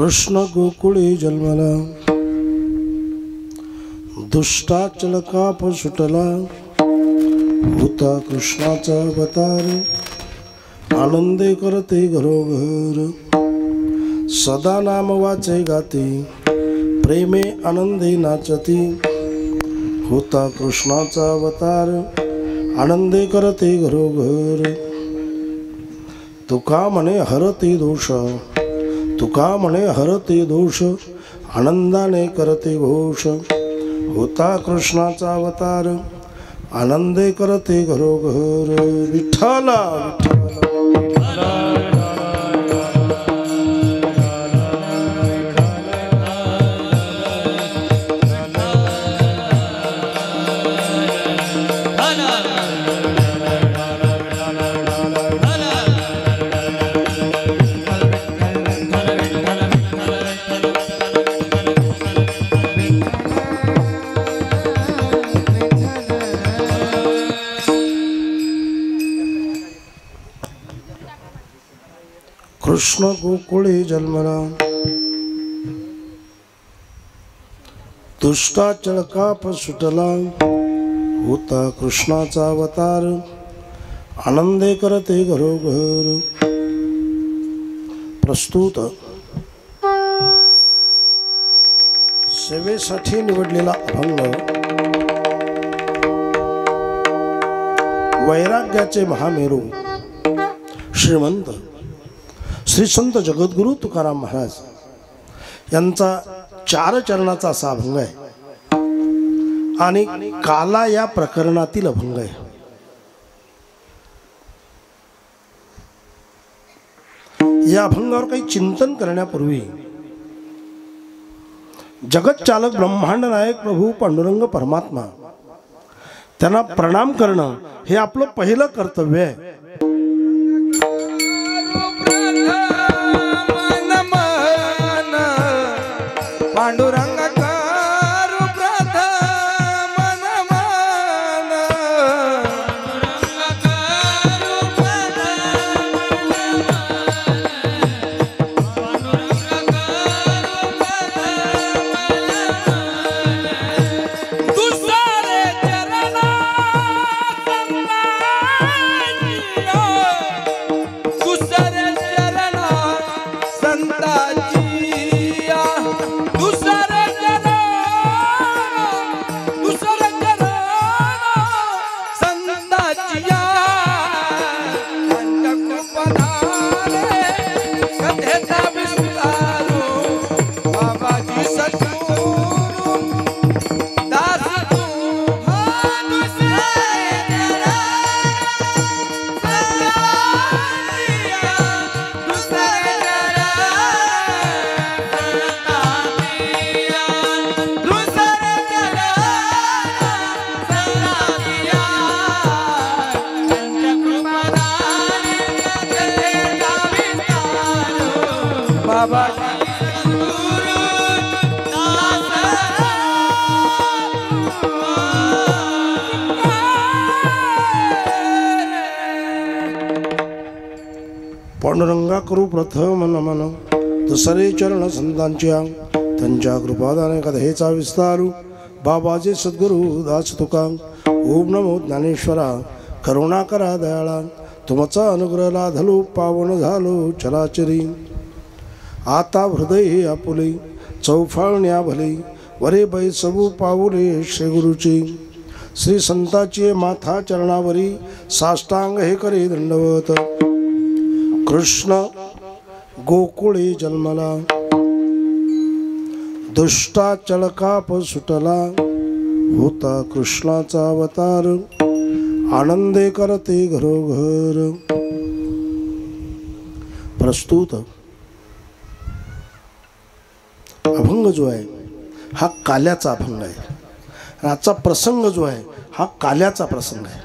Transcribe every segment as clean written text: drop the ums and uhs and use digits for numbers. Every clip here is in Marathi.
कृष्ण गोकुळी जन्मला, दुष्टाचल काप सुटला, होता कृष्णाचा अवतार, आनंदे करते घरोघर, सदा नाम वाचे गाती, प्रेमे आनंदे नाचती, होता कृष्णाचा अवतार, आनंदे करते घरोघर. तुका म्हणे हरते दोष, तुका म्हणे हरते दोष, आनंदाने करते घोष, होता कृष्णाचा अवतार, आनंदे करते घरोघर. विठ्ठला विठ्ठला. कृष्ण गोकुळे जन्मला, दुष्टाचल काप सुटला, होता कृष्णाचा अवतार, आनंदे करते घरोघर. प्रस्तुत सेवेसाठी निवडलेला अभंग वैराग्याचे महामेरू श्रीमंत श्री संत जगद्गुरु तुकाराम महाराज यांचा 4 चरणाचा असा अभंग आहे आणि काला या प्रकरणातील अभंग आहे. या अभंगावर काही चिंतन करण्यापूर्वी जगत चालक ब्रह्मांड नायक प्रभू पांडुरंग परमात्मा त्यांना प्रणाम करणं हे आपलं पहिलं कर्तव्य आहे. पांडुरंग करू प्रथम नमन, पांडुरंग करू प्रथम नमन, पांडुरंग करू प्रथम नमन. दुसरे चरण संतांची, दुसरे चरण संतांची, पांडुरंगा करू प्रथम नमन, दुसरे चरण संतांच्या, त्यांच्या कृपादाने कथेचा विस्तारू, बाबाजी सद्गुरु दास तुका. ओम नमो ज्ञानेश्वरा, करुणा करा दयाळा, तुमचा अनुग्रह लाधलो, पावन झालो चराचरी. आता हृदय आपुले, चौफाळण्या भले, वरे बैसवू पाऊले श्री गुरुची. श्री संताची माथा चरणावरी, साष्टांग हे करे दंडवत. कृष्ण गोकुळे जन्मला, दुष्टाचल काप सुटला, होता कृष्णाचा अवतार, आनंदे करते घरोघर. प्रस्तुत अभंग जो आहे हा काल्याचा अभंग आहे. आजचा प्रसंग जो आहे हा काल्याचा प्रसंग आहे.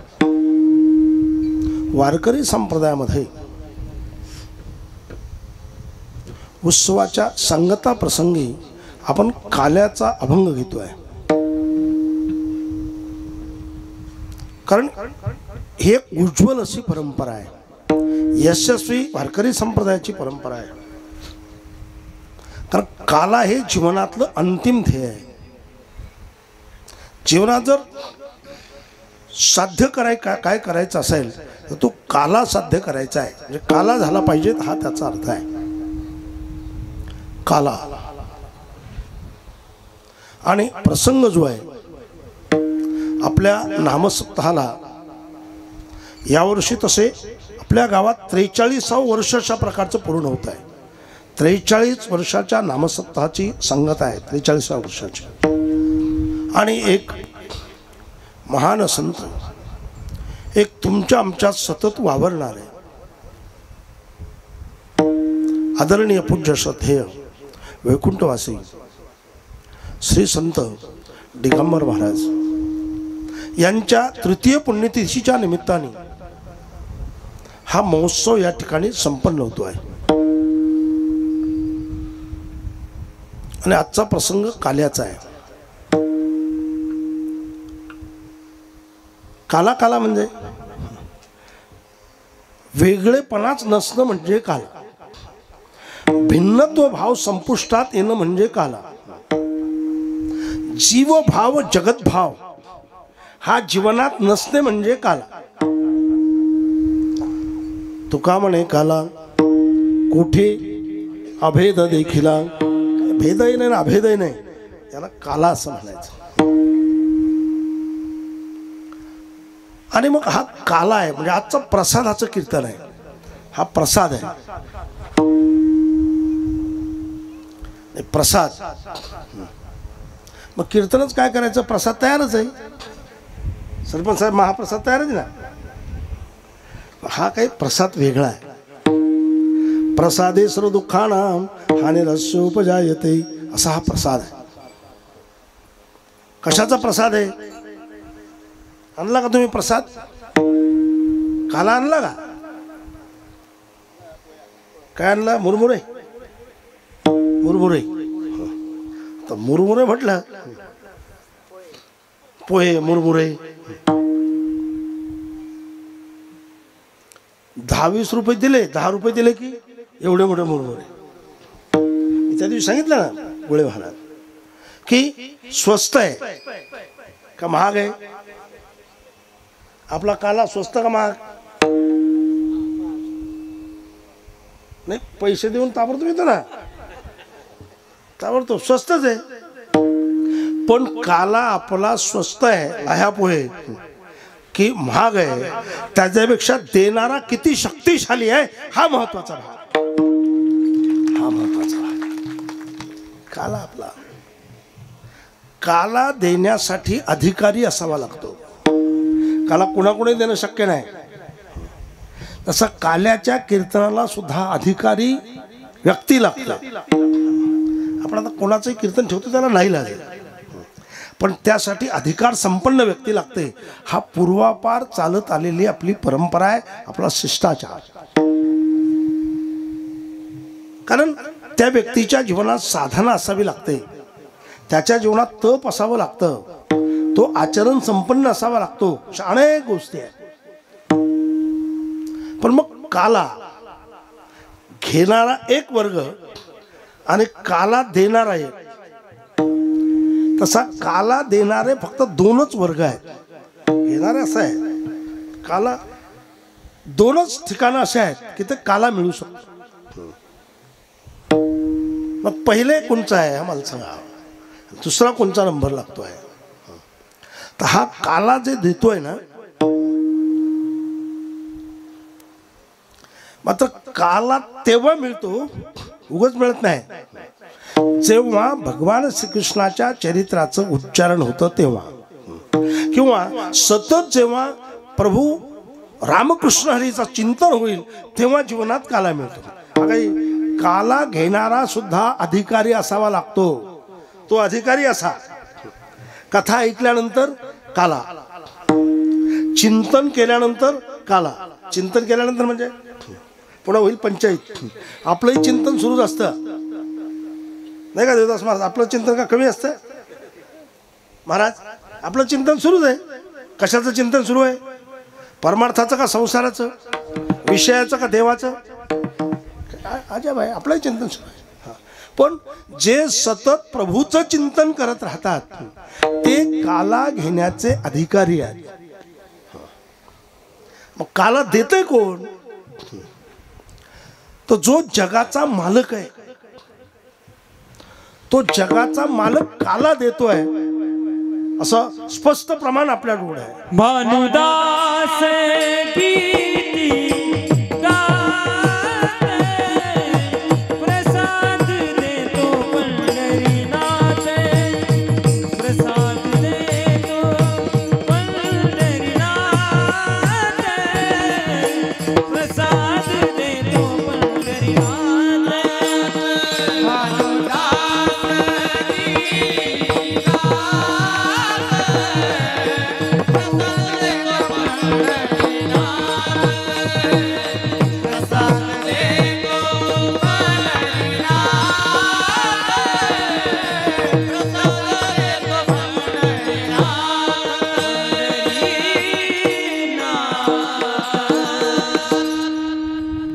वारकरी संप्रदायामध्ये उत्सवाच्या संगता प्रसंगी आपण काल्याचा अभंग घेतोय, कारण ही एक उज्ज्वल अशी परंपरा आहे, यशस्वी वारकरी संप्रदायाची परंपरा आहे. कारण काला हे जीवनातलं अंतिम ध्येय आहे. जीवनात जर साध्य काय करायचं असेल तर तो काला साध्य करायचा आहे. म्हणजे काला झाला पाहिजे हा त्याचा अर्थ आहे. काला आणि प्रसंग जो आहे आपल्या नामसप्ताहाला यावर्षी तसे आपल्या गावात 43व्या वर्षाच्या प्रकारचं पूर्ण होत आहे. 43 वर्षाच्या नामसप्ताहाची संगत आहे. 43व्या वर्षाची. आणि एक महान संत, एक तुमच्या आमच्यात सतत वावरणारे आदरणीय पूज्य श्रद्धेय वैकुंठवासी श्री संत दिगंबर महाराज यांच्या तृतीय पुण्यतिथीच्या निमित्ताने हा महोत्सव या ठिकाणी संपन्न होतो आहे. आणि आजचा प्रसंग काल्याचा आहे. काला काला म्हणजे वेगळेपणाच नसणं म्हणजे काला. भिन्नत्व भाव संपुष्टात येणं म्हणजे काला. जीव भाव जगत भाव हा जीवनात नसणे म्हणजे काला. तुका म्हणे काला कोठे अभेद देखिला. भेदही नाही ना अभेदही नाही, याला काला असं म्हणायचं. आणि मग हा काला आहे म्हणजे आजचं प्रसादाचं कीर्तन आहे. हा प्रसाद आहे. प्रसाद मग कीर्तनच काय करायचं, प्रसाद तयारच आहे. सरपंच साहेब महाप्रसाद तयार आहे ना. हा काही प्रसाद वेगळा आहे. प्रसादे सर्व दुःखानां हानिरस्योपजायते असा हा प्रसाद आहे. कशाचा प्रसाद आहे? आणला का तुम्ही प्रसाद? काला आणला का? काय आणला? मुरमुरे. मुरमुरे तर मुरमुरे म्हटलं पोहे मुरमुरे 10-20 रुपये दिले, 10 रुपये दिले की एवढे मोठे मुरमुरे. मी त्या दिवशी सांगितलं ना गोळे महाराज की स्वस्त आहे का महाग आहे? आपला काला स्वस्त का महाग? नाही, पैसे देऊन ताबडतोब येतो ना, ताबडतोब स्वस्तच आहे. पण काला आपला स्वस्त आहे ह्या पोहे की महाग आहे, त्याच्यापेक्षा देणारा किती शक्तिशाली आहे हा महत्वाचा भाग. हा महत्वाचा भाग. काला आपला काला देण्यासाठी अधिकारी असावा लागतो. काला कुणाकुणे देणं शक्य नाही. तसं काल्याच्या कीर्तनाला सुद्धा अधिकारी व्यक्ती लागतं. आपण आता कोणाचंही कीर्तन ठेवतो त्याला नाही लागेल, पण त्यासाठी अधिकार संपन्न व्यक्ती लागते. हा पूर्वापार चालत आलेली आपली परंपरा आहे, आपला शिष्टाचार. कारण त्या व्यक्तीच्या जीवनात साधना असावी लागते, त्याच्या जीवनात तप असावं लागतं, तो आचरण संपन्न असावा लागतो. अनेक गोष्टी आहेत. पण मग काला घेणारा एक वर्ग आणि काला देणारा एक. तसा काला देणारे फक्त 2च वर्ग आहेत. घेणारे असं आहे, काला 2च ठिकाणं असे आहेत की ते काला मिळू शकतो. मग पहिले कोणचा आहे हा मला सांगा, दुसरा कोणचा नंबर लागतोय? तर हा काला जे देतोय ना, मात्र काला तेव्हा मिळतो, उगाच मिळत नाही, जेव्हा भगवान श्रीकृष्णाच्या चरित्राचं उच्चारण होतं तेव्हा, किंवा सतत जेव्हा प्रभू रामकृष्ण हरीचं चिंतन होईल तेव्हा जीवनात काला मिळतो. काला घेणारा सुद्धा अधिकारी असावा लागतो. तो अधिकारी असा, कथा ऐकल्यानंतर काला, चिंतन केल्यानंतर काला. चिंतन केल्यानंतर म्हणजे पुन्हा होईल पंचायत. आपलंही चिंतन सुरूच असतं नाही का देवदास महाराज? आपलं चिंतन का कमी असतं महाराज? आपलं चिंतन सुरूच आहे. कशाचं चिंतन सुरू आहे? परमार्थाचं का संसाराचं? विषयाचं का देवाचं? अजय भाई आपलंही चिंतन सुरू आहे. पण जे सतत प्रभूचं चिंतन करत राहतात ते काला घेण्याचे अधिकारी आहेत. मग काला देतोय कोण? तो जो जगाचा मालक आहे, तो जगाचा मालक काला देतोय असं स्पष्ट प्रमाण आपल्या डोळ्यात आहे. भानुदास गीती गाते, प्रसाद देतो पंढरीनाथ, प्रसाद देतो पंढरीनाथ, प्रसाद देतो पंढरीनाथ.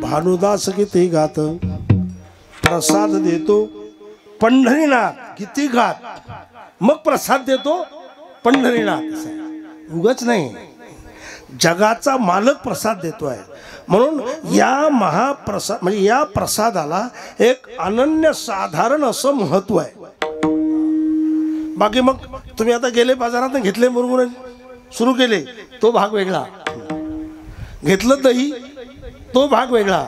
भानुदास गीती भानुदास किती गात, प्रसाद देतो पंढरीनाथ. किती गात मग प्रसाद देतो पंढरीनाथ. उगाच नाही, जगाचा मालक प्रसाद देतोय. म्हणून या महाप्रसाद म्हणजे या प्रसादाला एक अनन्य साधारण असं महत्व आहे. बाकी मग तुम्ही आता गेले बाजारात घेतले मुरमुरे सुरू केले, तो भाग वेगळा. घेतलं दही, तो भाग वेगळा.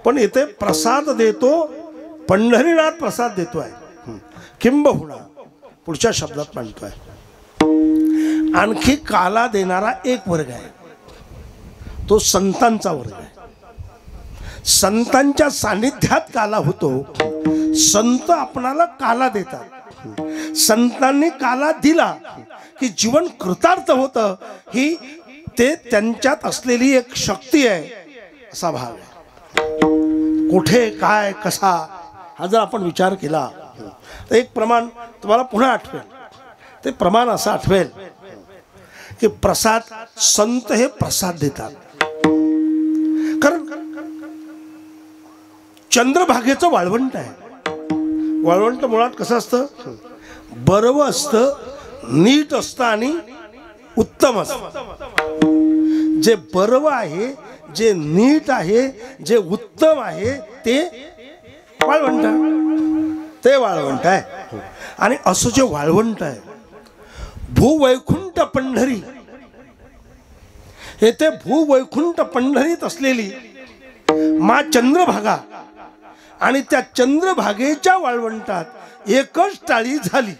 पण इथे प्रसाद देतो पंढरीनाथ प्रसाद देतोय. किंबहुना पुढच्या शब्दात म्हणतोय आणखी काला देणारा एक वर्ग आहे, तो संतांचा वर्ग आहे. संतांच्या सानिध्यात काला होतो. संत आपणाला काला देतात. संतांनी काला दिला की जीवन कृतार्थ होतं. ही ते त्यांच्यात असलेली एक शक्ती आहे असा भाग आहे. कुठे काय कसा हा जर आपण विचार केला तर एक प्रमाण तुम्हाला पुन्हा आठवेल. ते प्रमाण असं आठवेल की प्रसाद, संत हे प्रसाद देतात. कारण चंद्रभागेचं वाळवंट आहे. वाळवंट मुळात कसं असतं? बरवं असतं, नीट असतं आणि उत्तम असतं. जे बरवं आहे, जे नीट आहे, जे उत्तम आहे ते वाळवंट, ते वाळवंट आहे. आणि असं जे वाळवंट आहे, भूवैकुंठ पंढरी, येथे भूवैकुंठ पंढरीत असलेली मा चंद्रभागा आणि त्या चंद्रभागेच्या वाळवंटात एकच टाळी झाली.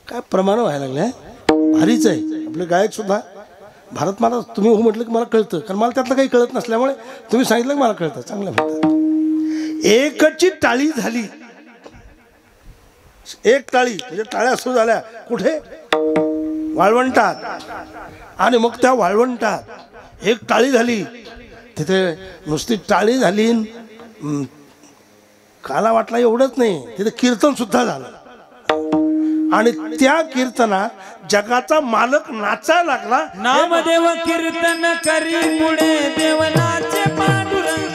काय प्रमाण व्हायला लागले, भारीच आहे. आपले गायक सुद्धा भारत मला तुम्ही हो म्हटलं की मला कळतं, कारण मला त्यातलं काही कळत नसल्यामुळे तुम्ही सांगितलं की मला कळतं. चांगलं म्हणतात. एकची टाळी झाली, एक टाळी म्हणजे टाळ्या सुरू झाल्या कुठे? वाळवंटात. आणि मग त्या वाळवंटात एक टाळी झाली. तिथे नुसती टाळी झाली, काला वाटला एवढंच नाही, तिथे कीर्तन सुद्धा झालं. आणि त्या कीर्तनात जगाचा मालक नाचायला लागला. नामदेव कीर्तन करी पुढे देवनाचे पांडुरंग.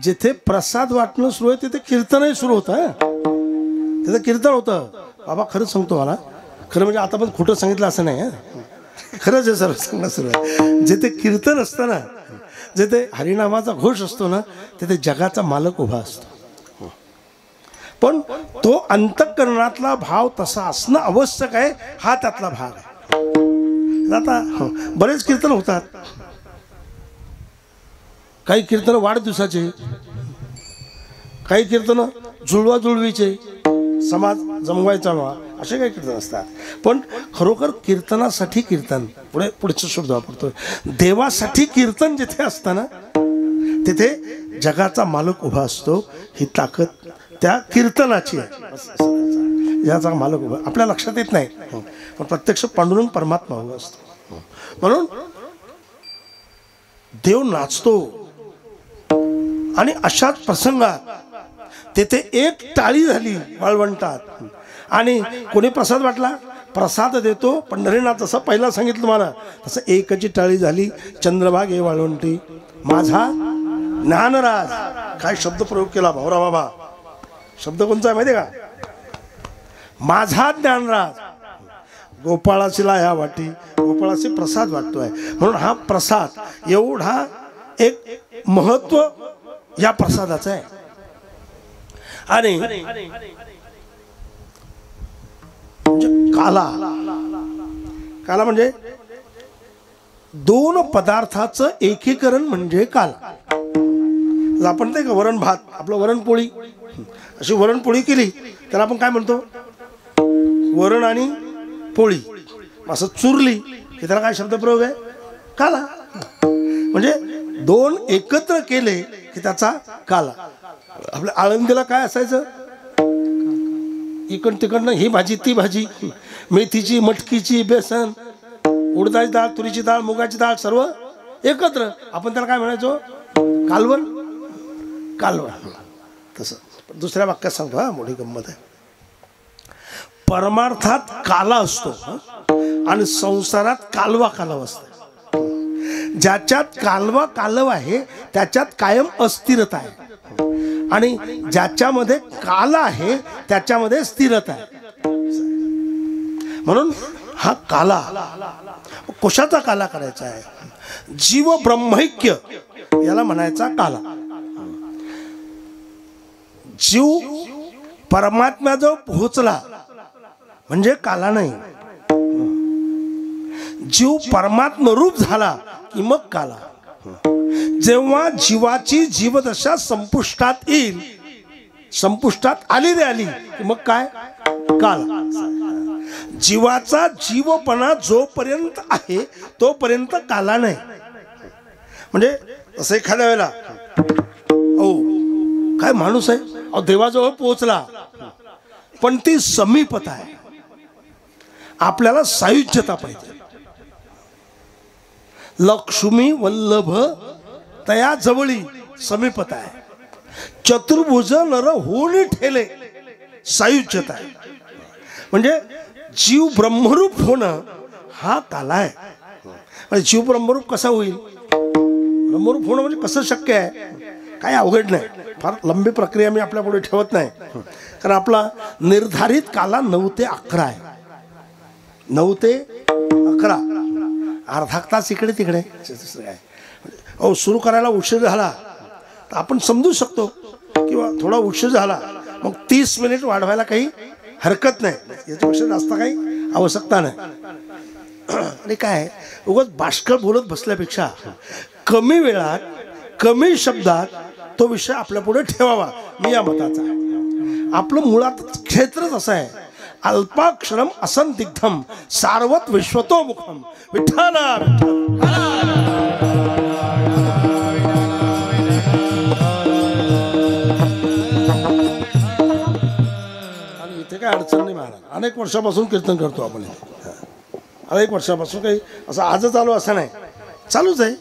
जिथे प्रसाद वाटणं सुरू आहे तिथे कीर्तनही सुरू होतं. तिथे कीर्तन होतं. बाबा खरंच सांगतो मला, खरं म्हणजे आता पण खोटं सांगितलं असं नाही हं. खरंच आहे सर, सांगणं सुरू आहे. जिथे कीर्तन असतं ना, जिथे हरिनामाचा घोष असतो ना, तिथे जगाचा मालक उभा असतो. पण तो अंतःकरणातला भाव तसा असणं आवश्यक आहे, हा त्यातला भाग आहे. आता बरेच कीर्तन होतात. काही कीर्तन वाढदिवसाचे, काही कीर्तन जुळवा जुळवीचे, समाज जमवायचा व्हा, असे काही कीर्तन असतात. पण खरोखर कीर्तनासाठी कीर्तन, पुढचा शब्द वापरतोय, देवासाठी कीर्तन जिथे असतं ना, तिथे जगाचा मालक उभा असतो. ही ताकद त्या कीर्तनाची आहे. याचा मालक उभा आपल्या लक्षात येत नाही, पण प्रत्यक्ष पांडुरंग परमात्मा उभा असतो. म्हणून देव नाचतो. आणि अशाच प्रसंगात तेथे एक टाळी झाली वाळवंटात, आणि कोणी प्रसाद वाटला, प्रसाद देतो पंढरीनाथ, जसं पहिला सांगितलं मला, तसं एकची टाळी झाली. चंद्रभाग हे वाळवंटी माझा ज्ञानराज. काय शब्द प्रयोग केला भाऊरा बाबा. शब्द कोणचा आहे माहिती आहे का? माझा ज्ञानराज. गोपाळाची ह्या वाटी, गोपाळाची प्रसाद वाटतोय. म्हणून हा प्रसाद एवढा एक महत्व या प्रसादाचं आहे. आणि काला, काला म्हणजे दोन पदार्थाचं एकीकरण म्हणजे काला. आपण ते वरण भात, आपलं वरणपोळी, अशी वरणपोळी केली तर आपण काय म्हणतो, वरण आणि पोळी. असं चुरली की त्याला काय शब्द प्रयोग आहे, काला. म्हणजे दोन एकत्र केले की त्याचा काला. आपल्या आळंदीला काय असायचं, इकडं तिकडनं ही भाजी ती भाजी, मेथीची, मटकीची, बेसन, उडदाची डाळ, तुरीची डाळ, मुगाची डाळ, सर्व एकत्र. आपण त्याला काय म्हणायचो, कालवण. कालवण. तसं दुसऱ्या वाक्यात सांगतो हा, मोठी गंमत आहे. परमार्थात काला असतो आणि संसारात कालवा कालव असतो. ज्याच्यात कालवा कालव आहे त्याच्यात कायम अस्थिरता आहे, आणि ज्याच्यामध्ये काला आहे त्याच्यामध्ये स्थिरता आहे. म्हणून हा काला, कशाचा काला करायचा आहे, जीव ब्रह्मैक्य याला म्हणायचा काला. जीव परमात्म्याजवळ पोहोचला म्हणजे काला नाही. जीव परमात्मरूप झाला की मग काला. जेव्हा जीवाची जीवदशा संपुष्टात येईल, संपुष्टात आली की मग काय, काल. जीवाचा जीवपणा जोपर्यंत आहे तोपर्यंत काला नाही. म्हणजे असं एखाद्या वेळेला काय माणूस आहे, देवाजवळ पोहोचला पण ती समीपता आहे, आपल्याला सायुज्यता पाहिजे. लक्ष्मी वल्लभ तया जवळी समीपता आहे. चतुर्भुज नर होऊन ठेले सायुज्यता आहे. म्हणजे जीव ब्रह्मरूप होणं हा काला आहे. म्हणजे जीव ब्रह्मरूप कसा होईल, ब्रह्मरूप होणं म्हणजे कसं शक्य आहे, काही अवघड नाही. फार लंबी प्रक्रिया मी आपल्या पुढे ठेवत नाही, कारण आपला निर्धारित काला 9 ते 11 आहे. 9 ते 11, अर्धा तास इकडे तिकडे. सुरू करायला उशीर झाला तर आपण समजू शकतो, किंवा थोडा उशीर झाला मग 30 मिनिट वाढवायला काही हरकत नाही, याच्यापेक्षा जास्त काही आवश्यकता नाही. आणि काय उगाच बाष्कळ बोलत बसल्यापेक्षा कमी वेळात कमी शब्दात तो विषय आपल्या पुढे ठेवावा, मी या मताचा आहे. आपलं मुळात क्षेत्रच असं आहे, अल्पाक्षरम असंदिग्धम सार्वत विश्वतो मुखम. विठ्ठला आणि इथे काय अडचण नाही. महाराज अनेक वर्षापासून कीर्तन करतो आपण, अनेक वर्षापासून. काही असं आजच आलो असं नाही, चालूच आहे.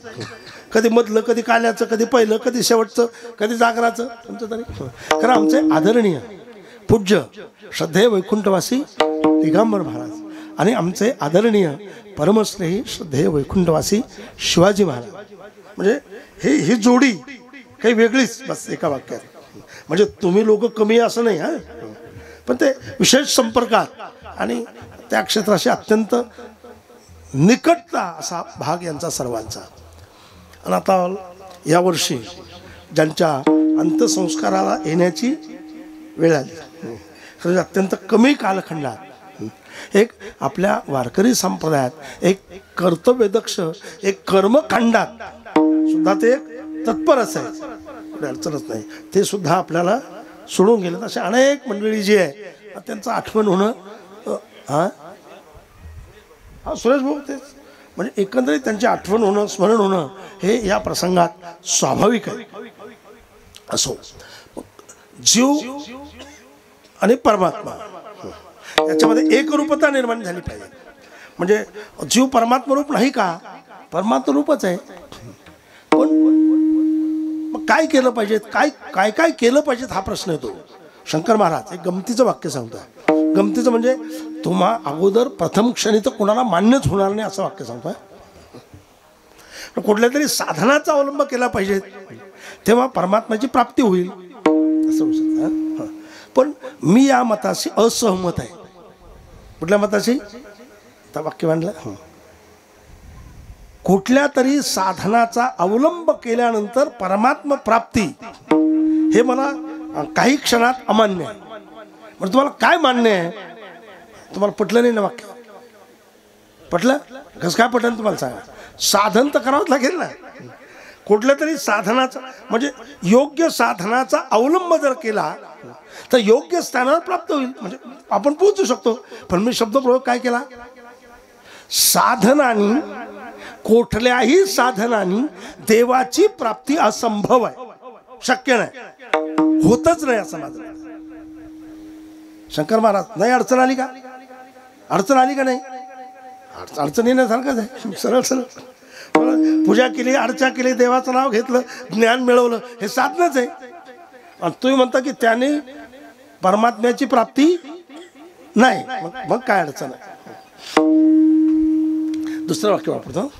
कधी मधलं, कधी काल्याचं, कधी पहिलं, कधी शेवटचं, कधी जागराचं. तुमचं तरी खरं आमचे आदरणीय पूज्य श्रद्धेय वैकुंठवासी दिगंबर महाराज आणि आमचे आदरणीय परमश्रेयी श्रद्धेय वैकुंठवासी शिवाजी महाराज, म्हणजे ही जोडी काही वेगळीच, बस एका वाक्यात. म्हणजे तुम्ही लोक कमी असं नाही हा, पण ते विशेष संपर्कात आणि त्या क्षेत्राशी अत्यंत निकटता असा भाग यांचा सर्वांचा. आणि आता यावर्षी ज्यांच्या अंत्यसंस्काराला येण्याची वेळ आली, खरं अत्यंत कमी कालखंडात एक आपल्या वारकरी संप्रदायात एक कर्तव्यदक्ष, एक कर्मकांडात सुद्धा ते तत्परच आहे, अडचणच नाही, ते सुद्धा आपल्याला सोडून गेले. असे अनेक मंडळी जी आहे त्यांचं आठवण होणं, हा सुरेश भाऊ, तेच म्हणजे एकंदरीत त्यांची आठवण होणं, स्मरण होणं हे या प्रसंगात स्वाभाविक आहे. असो, जीव आणि परमात्मा याच्यामध्ये एकरूपता निर्माण झाली पाहिजे. म्हणजे जीव परमात्मा रूप नाही का, परमात्मा रूपच आहे, पण मग काय केलं पाहिजे, काय काय काय केलं पाहिजे हा प्रश्न येतो. शंकर महाराज एक गमतीचं वाक्य सांगतोय. गमतीचं म्हणजे तुम्हा अगोदर प्रथम क्षणी तर कोणाला मान्यच होणार नाही असं वाक्य सांगतोय. कुठल्या तरी साधनाचा अवलंब केला पाहिजे, तेव्हा परमात्म्याची प्राप्ती होईल असं होऊ शकतं. पण मी या मताशी असहमत आहे. कुठल्या मताशी? आता वाक्य मांडलं, कुठल्या तरी साधनाचा अवलंब केल्यानंतर परमात्मा प्राप्ती हे मला काही क्षणात अमान्य आहे. म्हणजे तुम्हाला काय मान्य आहे? तुम्हाला पटलं नाही ना वाक्य? पटलं? कसं काय पटलं तुम्हाला सांगा. साधन तर करावंच लागेल ना. कुठल्या तरी साधनाचा म्हणजे योग्य साधनाचा अवलंब जर केला तर योग्य स्थानावर प्राप्त होईल, म्हणजे आपण पोहोचू शकतो. पण मी शब्दप्रयोग काय केला? साधनानी, कुठल्याही साधनानी देवाची प्राप्ती असंभव आहे, शक्य नाही, होतच नाही असं माझं. शंकर महाराज नाही अडचण आली का? अडचण आली का नाही? अडचण येण्यासारखंच आहे. सरळ सरळ पूजा केली, अर्चा केली, देवाचं नाव घेतलं, ज्ञान मिळवलं, हे साधनच आहे. आणि तुम्ही म्हणता की त्याने परमात्म्याची प्राप्ती नाही, मग काय अडचण आहे? दुसरं वाक्य वापरतो,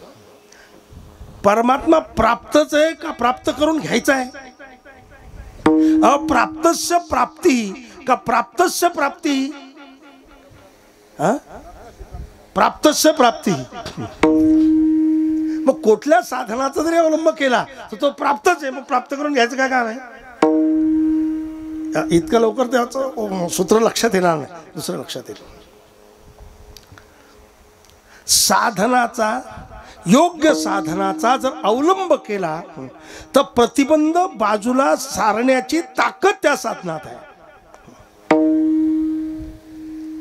परमात्मा प्राप्तच आहे का प्राप्त करून घ्यायचा आहे? अप्राप्तस्य प्राप्ती का प्राप्तस्य प्राप्ती? प्राप्तस्य प्राप्ती. मग कुठल्या साधनाचा जरी अवलंब केला तर तो प्राप्तच आहे, मग प्राप्त करून घ्यायचं काय काम आहे? इतकं लवकर त्याचं सूत्र लक्षात येणार नाही. दुसरं लक्षात येईल, साधनाचा, योग्य साधनाचा जर अवलंब केला तर प्रतिबंध बाजूला सारण्याची ताकद त्या साधनात आहे.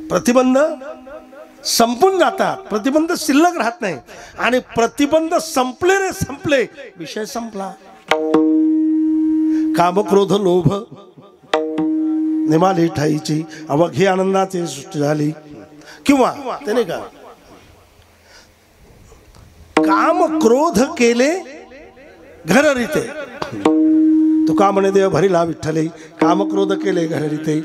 प्रतिबंध संपून जातात, प्रतिबंध शिल्लक राहत नाही. आणि प्रतिबंध संपले रे संपले, विषय संपला. काम क्रोध लोभ निमाली ठाईची अवघी आनंदाची सृष्टी झाली. किंवा त्याने का काम क्रोध केले घर रीते, तुका म्हणे देव भरिला विठ्ठले, काम क्रोध केले घर रीते.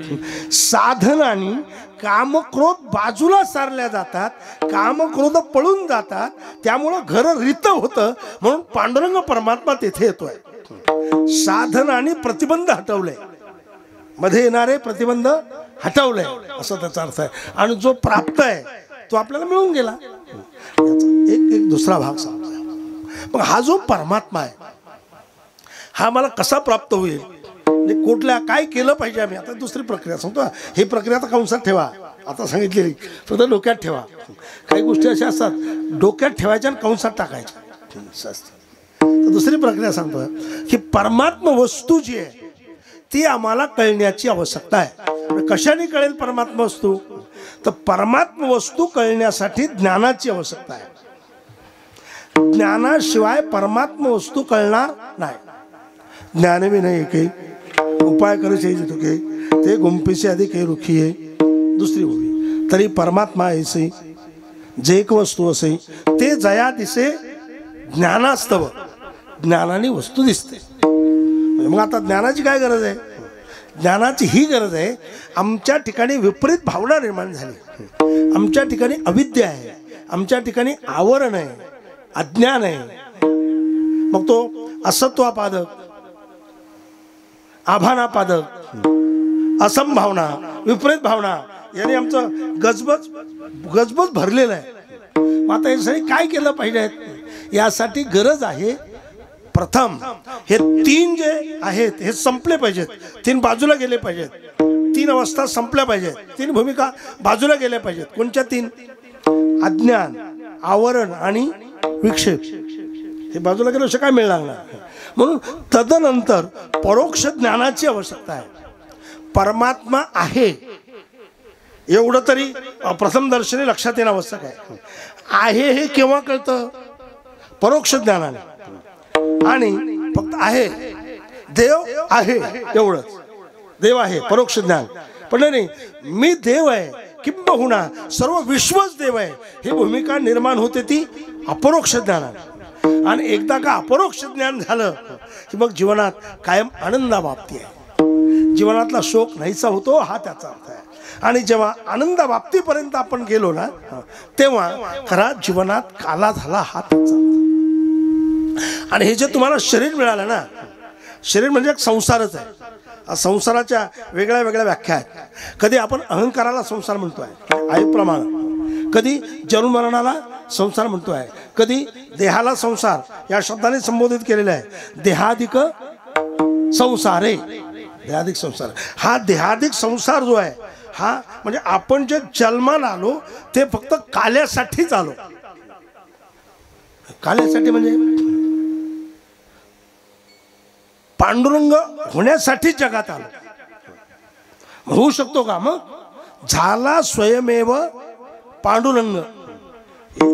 साधनानी काम क्रोध बाजूला सारल्या जातात, काम क्रोध पळून जातात, त्यामुळं घर रीत होतं. म्हणून पांडुरंग परमात्मा तेथे येतोय. साधनानी प्रतिबंध हटवले, मध्ये येणारे प्रतिबंध हटवले असं त्याचा अर्थ आहे. आणि जो प्राप्त आहे तो आपल्याला मिळून गेला. एक दुसरा भाग सांगतो. मग हा जो परमात्मा आहे हा मला कसा प्राप्त होईल, म्हणजे कुठल्या काय केलं पाहिजे आम्ही? आता दुसरी प्रक्रिया सांगतो. ही प्रक्रिया आता कंसात ठेवा, आता सांगितलेली फक्त डोक्यात ठेवा. काही गोष्टी अशा असतात डोक्यात ठेवायच्या आणि कंसात टाकायच्या. तर दुसरी प्रक्रिया सांगतो की परमात्मा वस्तू जी आहे ती आम्हाला कळण्याची आवश्यकता आहे. कशाने कळेल परमात्मा वस्तू? तर परमात्मा वस्तू कळण्यासाठी ज्ञानाची आवश्यकता आहे. ज्ञानाशिवाय परमात्मा वस्तू कळणार नाही. ज्ञान भी नाही के उपाय करे तुके ते गुंफीसे अधिक हे रुखी आहे. दुसरी होवी तरी परमात्मा ऐसे जे एक वस्तू असे ते जया दिसे ज्ञानास्तव, ज्ञानाने वस्तू दिसते. मग आता ज्ञानाची काय गरज आहे? ज्ञानाची ही गरज आहे, आमच्या ठिकाणी विपरीत भावना निर्माण झाली, आमच्या ठिकाणी अविद्या आहे, आमच्या ठिकाणी आवरण आहे, अज्ञान आहे. मग तो असत्वापादक आभानापादक, असंभावना, विपरीत भावना याने आमचं गजबज भरलेलं आहे. मग आता यासाठी काय केलं पाहिजे? यासाठी गरज आहे प्रथम हे 3 जे आहेत हे संपले पाहिजेत, 3 बाजूला गेले पाहिजेत, 3 अवस्था संपल्या पाहिजेत, 3 भूमिका बाजूला गेल्या पाहिजेत. कोणत्या 3? अज्ञान, आवरण आणि विक्षेप. हे बाजूला गेल्याशिवाय काय मिळणार नाही. म्हणून तदनंतर परोक्ष ज्ञानाची आवश्यकता आहे. परमात्मा आहे एवढं तरी प्रथम दर्शनी लक्षात येणं आवश्यक आहे. हे केव्हा कळतं? परोक्ष ज्ञानाने. आणि फक्त आहे, देव आहे एवढंच. देव आहे परोक्ष ज्ञान. पण नाही मी देव आहे किंबहुना सर्व विश्वच देव आहे ही भूमिका निर्माण होते ती अपरोक्ष ज्ञानाने. आणि एकदा का अपरोक्ष ज्ञान झालं की मग जीवनात कायम आनंदाबाबती आहे. जीवनातला शोक नाहीसा होतो हा त्याचा अर्थ आहे. आणि जेव्हा आनंदाबाबतीपर्यंत आपण गेलो ना तेव्हा खरा जीवनात काला झाला हा त्याचा अर्थ. आणि हे जे तुम्हाला शरीर मिळालं ना, शरीर म्हणजे एक संसारच आहे. संसाराच्या वेगळ्या वेगळ्या व्याख्या आहेत. कधी आपण अहंकाराला संसार म्हणतोय आयुप्रमाण, कधी जन्ममरणाला संसार म्हणतोय, कधी देहाला संसार या शब्दाने संबोधित केलेला आहे. देहाधिक संसारे, देहाधिक संसार. हा देहाधिक संसार जो आहे हा म्हणजे आपण जे जन्माला आलो ते फक्त काल्यासाठीच आलो. काल्यासाठी म्हणजे पांडुरंग होण्यासाठी जगात आलो. होऊ शकतो का? मग झाला स्वयमेव पांडुरंग.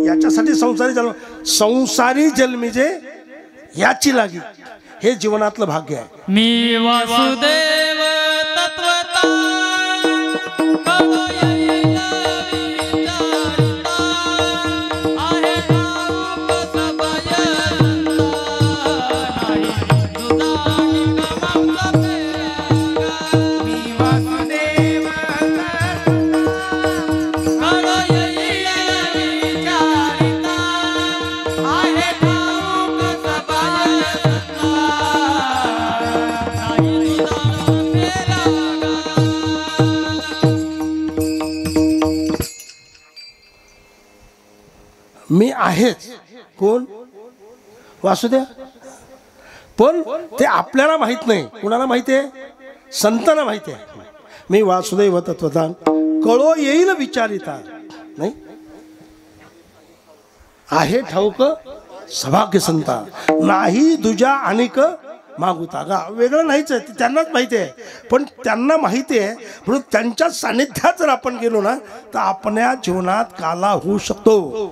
याच्यासाठी संसारी जन्म, संसारी जन्मी जे याची लागी हे जीवनातलं भाग्य आहे. मी वासुदेव तत्वता मी आहेच. कोण? वासुदेव. पण ते आपल्याला माहित नाही. कुणाला माहिती आहे? संतांना माहिती आहे. मी वासुदेव तत्वता कळो येईल विचारिता. नाही आहे ठाऊक सभाग्य संता, नाही दुजा अनिक मागुता. गा वेगळं नाहीच आहे, त्यांनाच माहिती आहे. पण त्यांना माहिती आहे म्हणून त्यांच्या सानिध्यात जर आपण गेलो ना तर आपल्या जीवनात काला होऊ शकतो.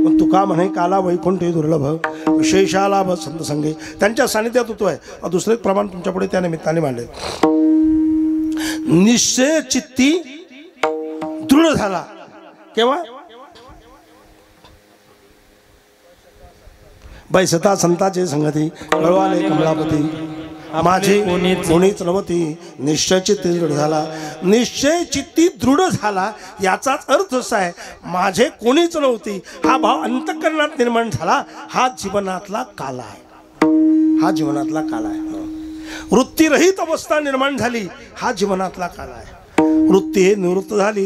पण तुका म्हणे काला वैकुंठ दुर्लभ विशेषाला संत संगे. त्यांच्या सानिध्यात होतोय. दुसरं एक प्रमाण तुमच्या पुढे त्या निमित्ताने मांडले. निश्चय चित्ती दृढ झाला. केव्हा? बैसता संताचे संगती कळवाले कमलापती माझे कोणीच नव्हती. निश्चय चित्ती दृढ झाला. निश्चय चित्ती दृढ झाला याचाच अर्थ असा आहे माझे कोणीच नव्हती हा भाव अंतःकरणात निर्माण झाला. हा जीवनातला काला आहे. हा जीवनातला काला आहे. वृत्तीरहित अवस्था निर्माण झाली हा जीवनातला काला आहे. वृत्ती हे निवृत्त झाली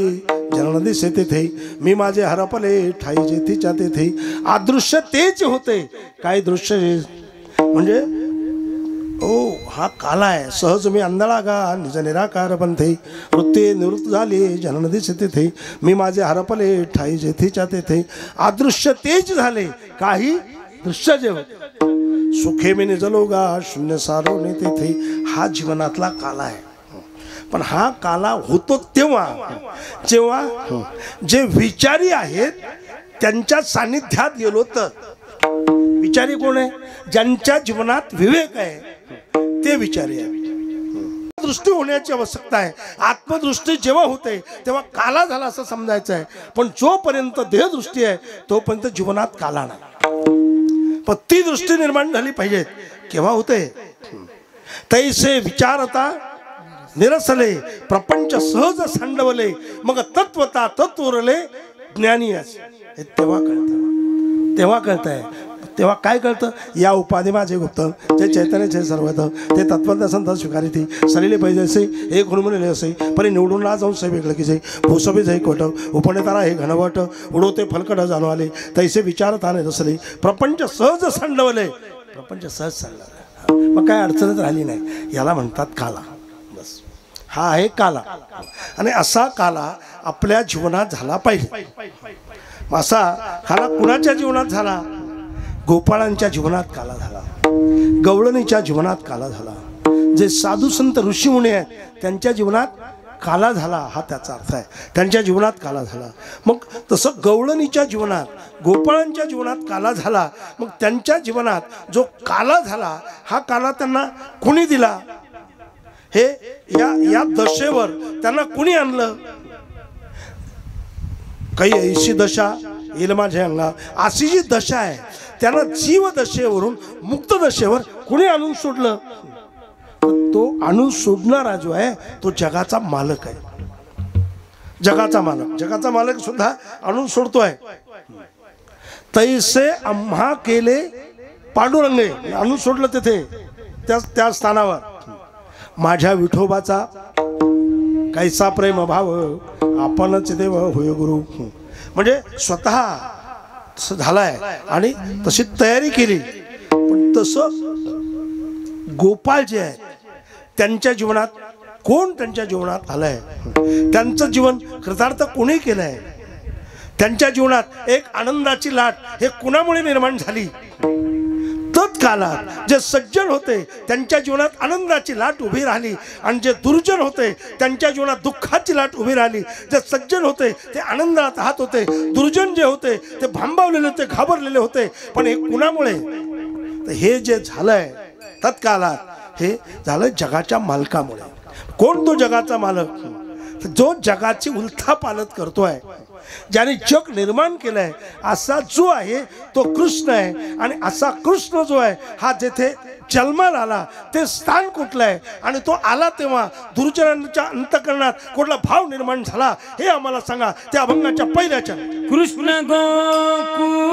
जनन दिसे तेथे मी माझे हरपले ठाई जेथीच्या तेथे. अदृश्य तेच होते काय दृश्य म्हणजे ओ हा काला आहे. सहज मी अंधळा गा निज निराकार बनते. वृत्ती निवृत्त झाली जनन दिसे तेथे मी माझे हरपले ठाई जेथीच्या तेथे. अदृश्य तेच झाले काही दृश्य जे होते. सुखे मी निजलो गा शून्य सारोने तेथे. हा जीवनातला काला आहे. पण हा काला होतो तेव्हा जेव्हा जे विचारी आहेत त्यांच्या सानिध्यात गेलो तर. विचारी कोण आहे? ज्यांच्या जीवनात विवेक आहे ते विचारी आहे. दृष्टी होण्याची आवश्यकता आहे. आत्मदृष्टी जेव्हा होते तेव्हा काला झाला असं समजायचं आहे. पण जोपर्यंत देहदृष्टी आहे तोपर्यंत जीवनात काला नाही. पण ती दृष्टी निर्माण झाली पाहिजे. केव्हा होते? तैसे विचारता निरसले प्रपंच सहज सांडवले मग तत्वता तत्वरले ज्ञानी असे. तेव्हा कळतं. तेव्हा कळतंय तेव्हा काय कळतं, या उपाधी माझे गुप्त, ते चैतन्य सर्वत, ते तत्वज्ञ संत स्वीकारी ती सलिले पाहिजे असे हे गुणमुले असे परी निवडून ना जाऊन से वेगळं की जे भूसबी जाई कोट उपणे तारा हे घनवट उडवते फलकड जाणू आले तैसे विचारताने रसले प्रपंच सहज सांडवले, प्रपंच सहज सांडला, मग काय अडचणच राहिली नाही. याला म्हणतात काला. बस हा आहे काला. आणि असा काला आपल्या जीवनात झाला पाहिजे. असा काला कुणाच्या जीवनात झाला? गोपाळांच्या जीवनात काला झाला, गवळणीच्या जीवनात काला झाला, जे साधू संत ऋषीमुनी आहेत त्यांच्या जीवनात काला झाला, हा त्याचा अर्थ आहे. त्यांच्या जीवनात काला झाला. मग तसं गवळणीच्या जीवनात, गोपाळांच्या जीवनात काला झाला. मग त्यांच्या जीवनात जो काला झाला, हा काला त्यांना कुणी दिला? हे या दशेवर त्यांना कुणी आणलं? काही ऐशी दशा येईल माझ्या अंगा, अशी जी दशा आहे त्यांना जीव दशेवरून मुक्त दशेवर कुणी आणून सोडलं? तो आणून सोडणारा जो आहे तो जगाचा मालक आहे. जगाचा मालक, जगाचा मालक सुद्धा आणून सोडतोय. तैसे आम्हा केले पांडुरंगे, आणून सोडलं तिथे त्या स्थानावर. माझ्या विठोबाचा कैसा प्रेम भाव, आपणच देव होय गुरु. म्हणजे स्वतः तसं झालाय आणि तशी तयारी केली. पण तसं गोपाळ जे आहे त्यांच्या जीवनात कोण त्यांच्या जीवनात आलंय? त्यांचं जीवन कृतार्थ कोणी केलंय? त्यांच्या जीवनात एक आनंदाची लाट हे कुणामुळे निर्माण झाली? तत्कालात जे सज्जन होते त्यांच्या जीवनात आनंदाची लाट उभी राहिली, आणि जे दुर्जन होते त्यांच्या जीवनात दुःखाची लाट उभी राहिली. जे सज्जन होते ते आनंदात राहत होते, दुर्जन जे होते ते भांबावलेले होते, घाबरलेले होते. पण हे कुणामुळे? तर हे जे झालंय तत्कालात हे झालं जगाच्या मालकामुळे. कोण तो जगाचा मालक? जो जगाची उलथापालथ करतोय, ज्याने जग निर्माण केलंय, असा जो आहे तो कृष्ण आहे. आणि असा कृष्ण जो आहे हा जेथे जन्माला आला ते स्थान कुठलं आहे, आणि तो आला तेव्हा दुर्जनांच्या अंतकरणात कुठला भाव निर्माण झाला हे आम्हाला सांगा. त्या अभंगाच्या पहिल्याच्या कृष्ण गोकुळी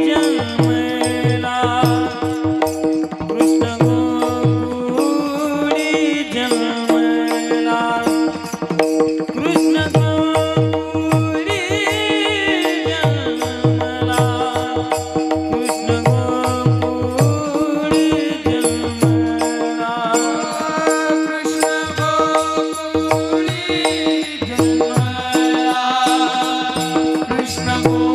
जन्मला, कृष्ण गोकुळी जन्मला, कृष्ण गोकुळी जन्मला, कृष्ण गोकुळी जन्मला, कृष्ण गोकुळी जन्मला, कृष्ण गोकुळी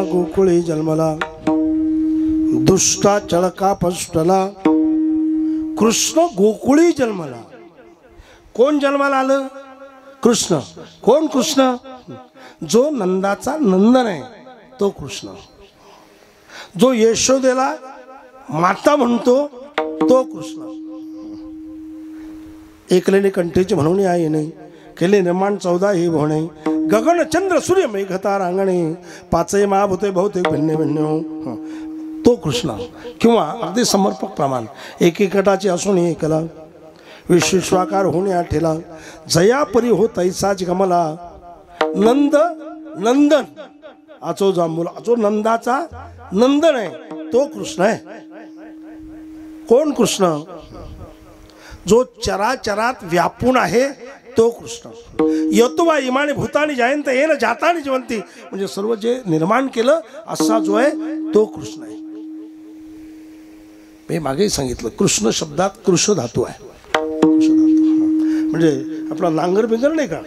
गोकुळी जन्मला, दुष्टा चळका पष्टला, कृष्ण गोकुळी जन्मला. कोण जन्माला आलं? कृष्ण. कोण कृष्ण? जो नंदाचा नंदन आहे तो कृष्ण. जो यशोदेला माता म्हणतो तो कृष्ण. एकलेने कंठेचे म्हणून आहे नाही, केले निर्माण 14 ही भोवणे, गगन चंद्र सूर्य मेघता रांगणे, पाचही महाभूते बहुतेक भिन्न भिन्न, तो कृष्ण. किंवा अगदी समर्पक प्रमाण, एकेकटाची असून एकला, विश्वाकार होऊन आठेला, जया परी हो तैसाच गमला, नंद नंदन आचो जांभूला, जो नंदाचा नंदन आहे तो कृष्ण आहे. कोण कृष्ण? जो चराचरात व्यापून आहे तो कृष्ण. यतुवा इमाने भूतानी जयंत येन जातानी जिवंती, म्हणजे सर्व जे निर्माण केलं असा जो आहे तो कृष्ण आहे. मी मागेही सांगितलं, कृष्ण शब्दात कृष धातू आहे. कृष धातू म्हणजे आपला नांगर बिंगर नाही का,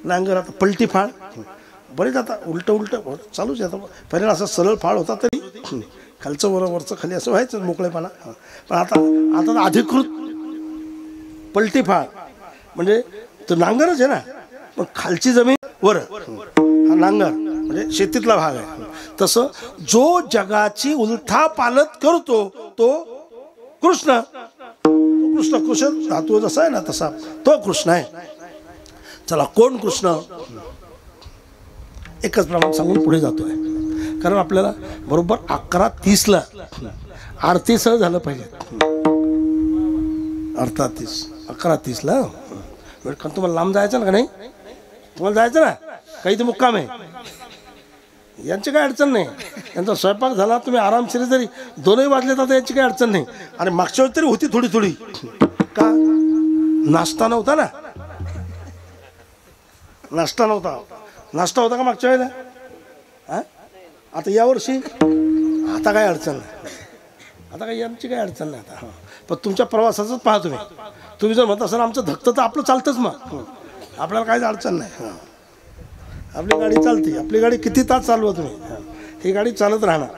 नांगर आता पलटी फाळ, बरेच आता उलट उलट चालूच आहे. आता पहिला असं सरळ फाळ होता तरी खालचं वरचं खाली असं व्हायचं मोकळेपणा, पण आता अधिकृत पलटी फाळ म्हणजे तो नांगरच आहे ना, पण खालची जमीन वर, हा नांगर म्हणजे शेतीतला भाग आहे. तसं जो जगाची उलथापालत करतो तो कृष्ण. कृष्ण कृष्ण धातू जसा आहे ना तसा तो कृष्ण आहे. चला, कोण कृष्ण? एकच प्रमाण सांगून पुढे जातोय, कारण आपल्याला बरोबर 11:30 आरती सह झालं पाहिजे. 11:30 कारण तुम्हाला लांब जायचं ना का नाही, तुम्हाला जायचं ना काही तर मुक्काम आहे, यांची काही अडचण नाही. यांचा स्वयंपाक झाला, तुम्ही आरामशीर जरी 2 वाजले तर यांची काही अडचण नाही. आणि मागच्या वेळी तरी होती थोडी थोडी, का नाश्ता नव्हता ना, नाश्ता नव्हता. नाश्ता होता का मागच्या वेळेला? हा, आता यावर्षी आता काही अडचण नाही, आता काही यांची काही अडचण नाही. आता पण तुमच्या प्रवासाचंच पहा तुम्ही. तुम्ही जर म्हणत असाल आमचं धक्तं तर आपलं चालतंच, मग आपल्याला काहीच अडचण नाही. आपली गाडी चालते, आपली गाडी किती तास चालवा तुम्ही, ही गाडी चालत राहणार,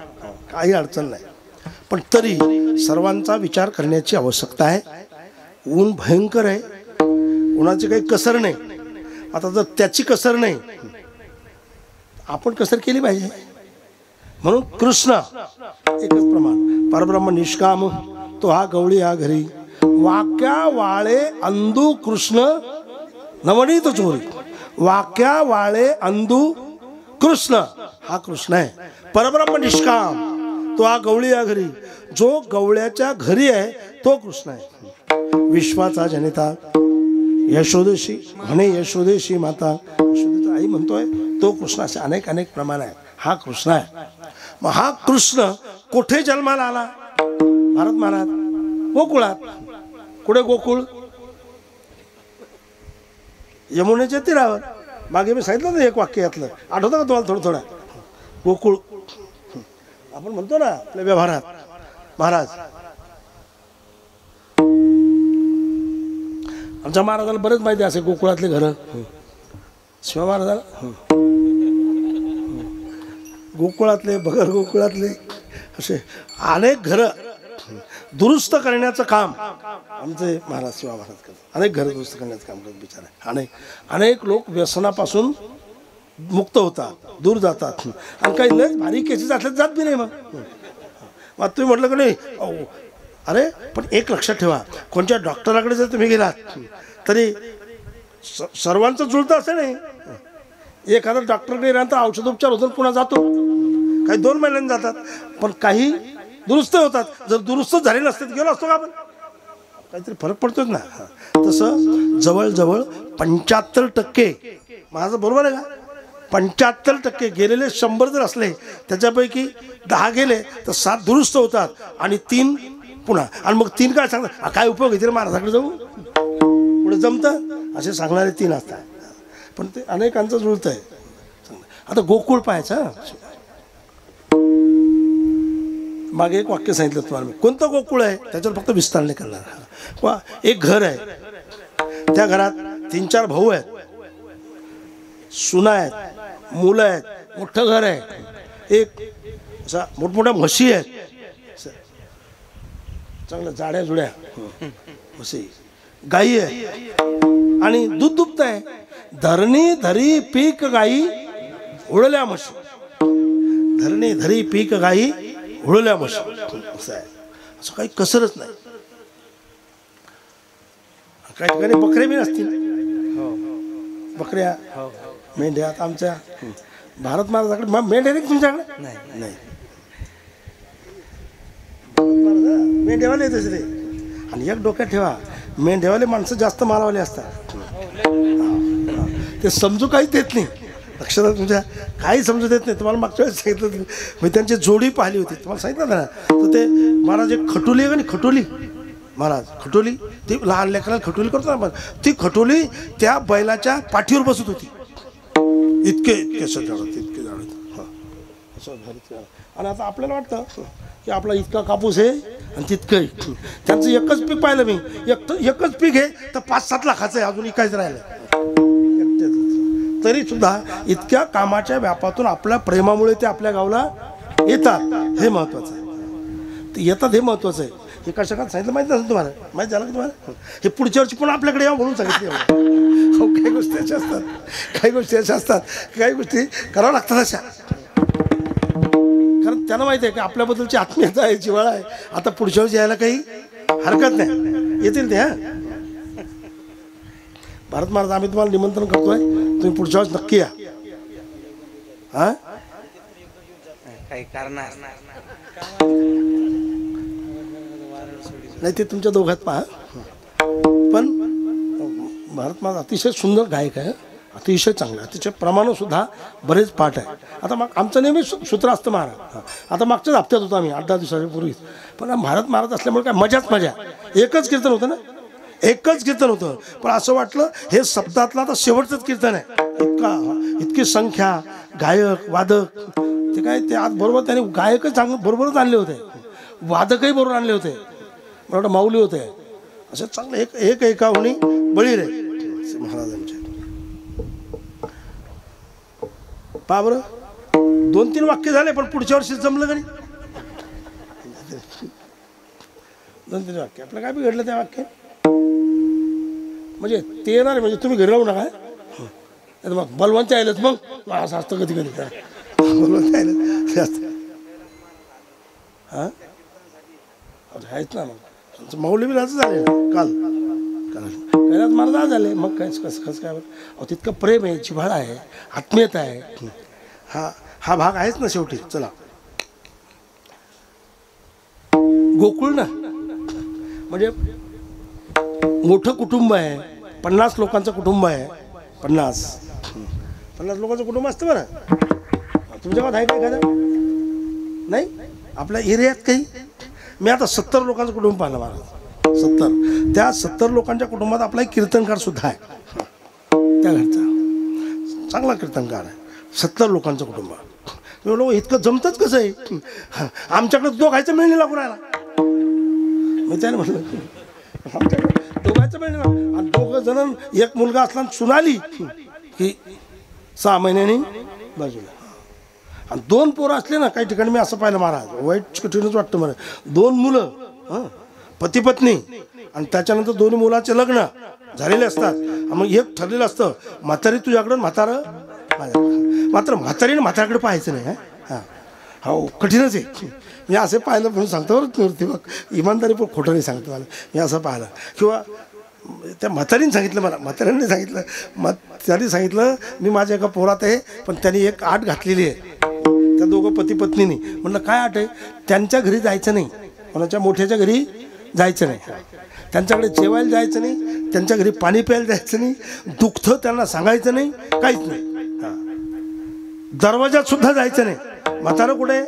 काही अडचण नाही. पण तरी सर्वांचा विचार करण्याची आवश्यकता आहे. ऊन भयंकर आहे, उन्हाची काही कसर नाही. आता जर त्याची कसर नाही, आपण कसर केली पाहिजे. म्हणून कृष्ण एकच प्रमाण, परब्रह्म निष्काम तो हा गवळी हा घरी, वाक्या वाळे अंधू कृष्ण नवनीत चोरी. वाक्या वाळे अंधू कृष्ण हा कृष्ण आहे. परब्रह्म निष्काम तो हा गवळी या घरी, जो गवळ्याच्या घरी आहे तो कृष्ण आहे. विश्वाचा जनिता यशोदेशी म्हणे, यशोदेशी माता, यशोदेचा आई म्हणतोय तो कृष्ण. असे अनेक अनेक प्रमाण आहेत. हा कृष्ण आहे. मग हा कृष्ण कुठे जन्माला आला? भारत महाराज गोकुळात. कुठे गोकुळ? यमुनेच्या तीरावर. मागे मी सांगितलं ना एक वाक्य यातलं, आठवतं का तुम्हाला थोडं थोडं? गोकुळ आपण म्हणतो ना आपल्या व्यवहारात. महाराज आमच्या महाराजाला बरेच माहिती असे गोकुळातले घर. शिवा महाराजाला गोकुळातले, बगर गोकुळातले असे अनेक घरं दुरुस्त करण्याचं काम आमचे महाराज शिवा महाराज करतात. अनेक घरं दुरुस्त करण्याचं काम करतात बिचारे. अनेक लोक व्यसनापासून मुक्त होतात, दूर जातात. आणि काही लय भारी केसेस असल्या जात बी नाही. मग तुम्ही म्हटलं की नाही, अरे पण एक लक्षात ठेवा, कोणत्या डॉक्टराकडे जर तुम्ही गेलात तरी सर्वांचं जुळतं असं नाही. एखादा डॉक्टरकडे गेल्यानंतर औषधोपचार होतो, पुन्हा जातो, काही 2 महिन्यांनी जातात. पण काही दुरुस्त होतात. जर दुरुस्त झाले नसते तर गेलो असतो का आपण? काहीतरी फरक पडतोच ना. तसं जवळजवळ 75%, माझं बरोबर आहे का? 75% गेलेले 100 जर असले त्याच्यापैकी 10 गेले तर 7 दुरुस्त होतात आणि 3 पुन्हा. आणि मग 3 काय सांगतात, काय उपयोग आहे, महाराजाकडे जाऊ पुढे जमतं, असे सांगणारे 3 असतात. पण ते अनेकांचं जुळतं आहे. आता गोकुळ पाहायचं. मागे एक वाक्य सांगितलं तुम्हाला मी, कोणतं गोकुळ आहे त्याच्यावर फक्त विस्तार नाही करणार. वा, एक घर आहे, त्या घरात 3-4 भाऊ आहेत, सुना आहेत, मुलं आहेत, मोठं घर आहे, एक असा मोठमोठ्या म्हशी आहेत, चांगल्या जाड्या जुड्या म्हशी, गाई आहे आणि दूध दुभत आहे. धरणी धरी पीक गाई उडल्या म्हशी, धरणी धरी पीक गाई उडल्या म्हशी. असं आहे, असं काही कसरच नाही. काही ठिकाणी बकऱ्या बी नसतील. बकऱ्या मेंढ्या आता आमच्या भारत महाराजाकडे मेंढ्या नाही तुमच्याकडे नाही मेंढ्यावाले येतच ते. आणि एक डोक्यात ठेवा, मेंढ्यावाले माणसं जास्त मालावाले असतात. ते समजू काहीच देत नाही. लक्षात तुमच्या काही समजू देत नाही. तुम्हाला मागच्या वेळेस सांगितलं मी त्यांची जोडी पाहिली होती, तुम्हाला सांगितलं ना. तर ते महाराज एक खटोली आहे का नाही, खटोली महाराज खटोली, ती लहान लेकराला खटोली करतो ना आपण, ती खटोली त्या बैलाच्या पाठीवर बसत होती. इतके इतके सजावत इतके जाळत. हां असं. आणि आता आपल्याला वाटतं की आपला इतका कापूस आहे आणि तितकं त्यांचं एकच पीक पाहिलं मी, एकच पीक आहे तर 5-7 लाखाचं आहे, अजून इकायचं राहिलं. तरी सुद्धा इतक्या कामाच्या व्यापातून आपल्या प्रेमामुळे ते आपल्या गावाला येतात, हे महत्वाचं आहे. ते येतात हे महत्वाचं आहे. हे कशाकात सांगितलं माहिती नसेल तुम्हाला, माहिती झालं का तुम्हाला? हे पुढच्या वर्षी पण आपल्याकडे यावं म्हणून सांगितलं. काही गोष्टी अशा असतात, काही गोष्टी अशा असतात, काही गोष्टी कराव्या लागतात अशा. कारण त्यांना माहिती आहे की आपल्याबद्दलची आत्मीयता आहे, जिव्हाळा आहे. आता पुढच्या वेळेस यायला काही हरकत नाही, येतील ते. भारत महाराज आम्ही तुम्हाला निमंत्रण करतोय, तुम्ही पुढच्या वेळेस नक्की या. हा काही कारण नाही ते तुमच्या दोघात पहा. पण भारत महाराज अतिशय सुंदर गायक आहे, अतिशय चांगलं, अतिशय प्रमाण सुद्धा बरेच पाठ आहे. आता मग आमचं नेहमी सूत्र असतं महाराज. आता मागच्याच हप्त्यात होतो आम्ही 8-10 दिवसापूर्वीच. पण भारत महाराज असल्यामुळे काय मजाच मजा. एकच कीर्तन होतं ना, एकच कीर्तन होतं. पण असं वाटलं हे सप्ताहातलं आता शेवटचंच कीर्तन आहे. इतकी संख्या, गायक वादक, ते काय ते आज बरोबर त्याने गायकच चांगलं बरोबरच आणले होते, वादकही बरोबर आणले होते, मला वाटतं माऊली होते. असं चांगलं एक एका होणी बळी रे महाराजांचे. पहा बरं, 2-3 वाक्य झाले पण पुढच्या वर्षी जमलं का नाही. 2-3 वाक्य आपलं काय बिघडलं त्या वाक्य. म्हणजे ते येणार म्हणजे तुम्ही घरी राहू नका. मग बलवंत आलेच मग असं असतं कधी कधी काय बलवंत आलं हां आहेच ना. मग माऊली बी असं झाले काल कैलास महाराज झाले. मग काय कसं काय तितकं प्रेम आहे, जिव्हाळा आहे, आत्मीयता आहे. हा भाग आहेच ना शेवटी. चला गोकुळ ना म्हणजे मोठं कुटुंब आहे, 50 लोकांचं कुटुंब आहे. 50 लोकांचं कुटुंब असतं बरं. तुमच्या गावात आहे काय एखादं नाही? आपल्या एरियात काही. मी आता 70 लोकांचं कुटुंब पाहिलं महाराज. 70. त्या 70 लोकांच्या कुटुंबात आपला एक कीर्तनकार सुद्धा आहे, त्या घरचा चांगला कीर्तनकार आहे. 70 लोकांचं कुटुंब. लोक इतकं जमतंच कसं आहे. आमच्याकडे दोघायचं मिळणे लागून राहिला. मी त्याने म्हटलं आमच्याकडे दोघायचं मिळणे लागून. आणि 2 जण, एक मुलगा असला सुनाली की 6 महिन्यांनी बाजूला. आणि 2 पोरं असले ना, काही ठिकाणी मी असं पाहिलं महाराज, वाईट कठीणच वाटतं मला. 2 मुलं पती पत्नी आणि त्याच्यानंतर 2 मुलाचे लग्न झालेले असतात. मग एक ठरलेलं असतं, म्हातारी तुझ्याकडं, म्हातारं माझ्याकडं. मात्र म्हातारीने म्हाताऱ्याकडे पाहायचं नाही. हां हो कठीणच आहे. मी असं पाहिलं म्हणून सांगतो बरं. ते बघ इमानदारी पण खोटं नाही सांगतो मला. मी असं पाहिलं. किंवा त्या म्हातारीने सांगितलं मला, म्हाताऱ्यांनी सांगितलं, त्यांनी सांगितलं मी माझ्या एका पोरात आहे पण त्यांनी एक आट घातलेली आहे त्या 2 पती पत्नीने. म्हणलं काय आट आहे? त्यांच्या घरी जायचं नाही, कोणाच्या मोठ्याच्या घरी जायचं नाही, त्यांच्याकडे जेवायला जायचं नाही, त्यांच्या घरी पाणी प्यायला जायचं नाही, दुःख त्यांना सांगायचं नाही, काहीच नाही. दरवाजात सुद्धा जायचं नाही. म्हातारं कुठे?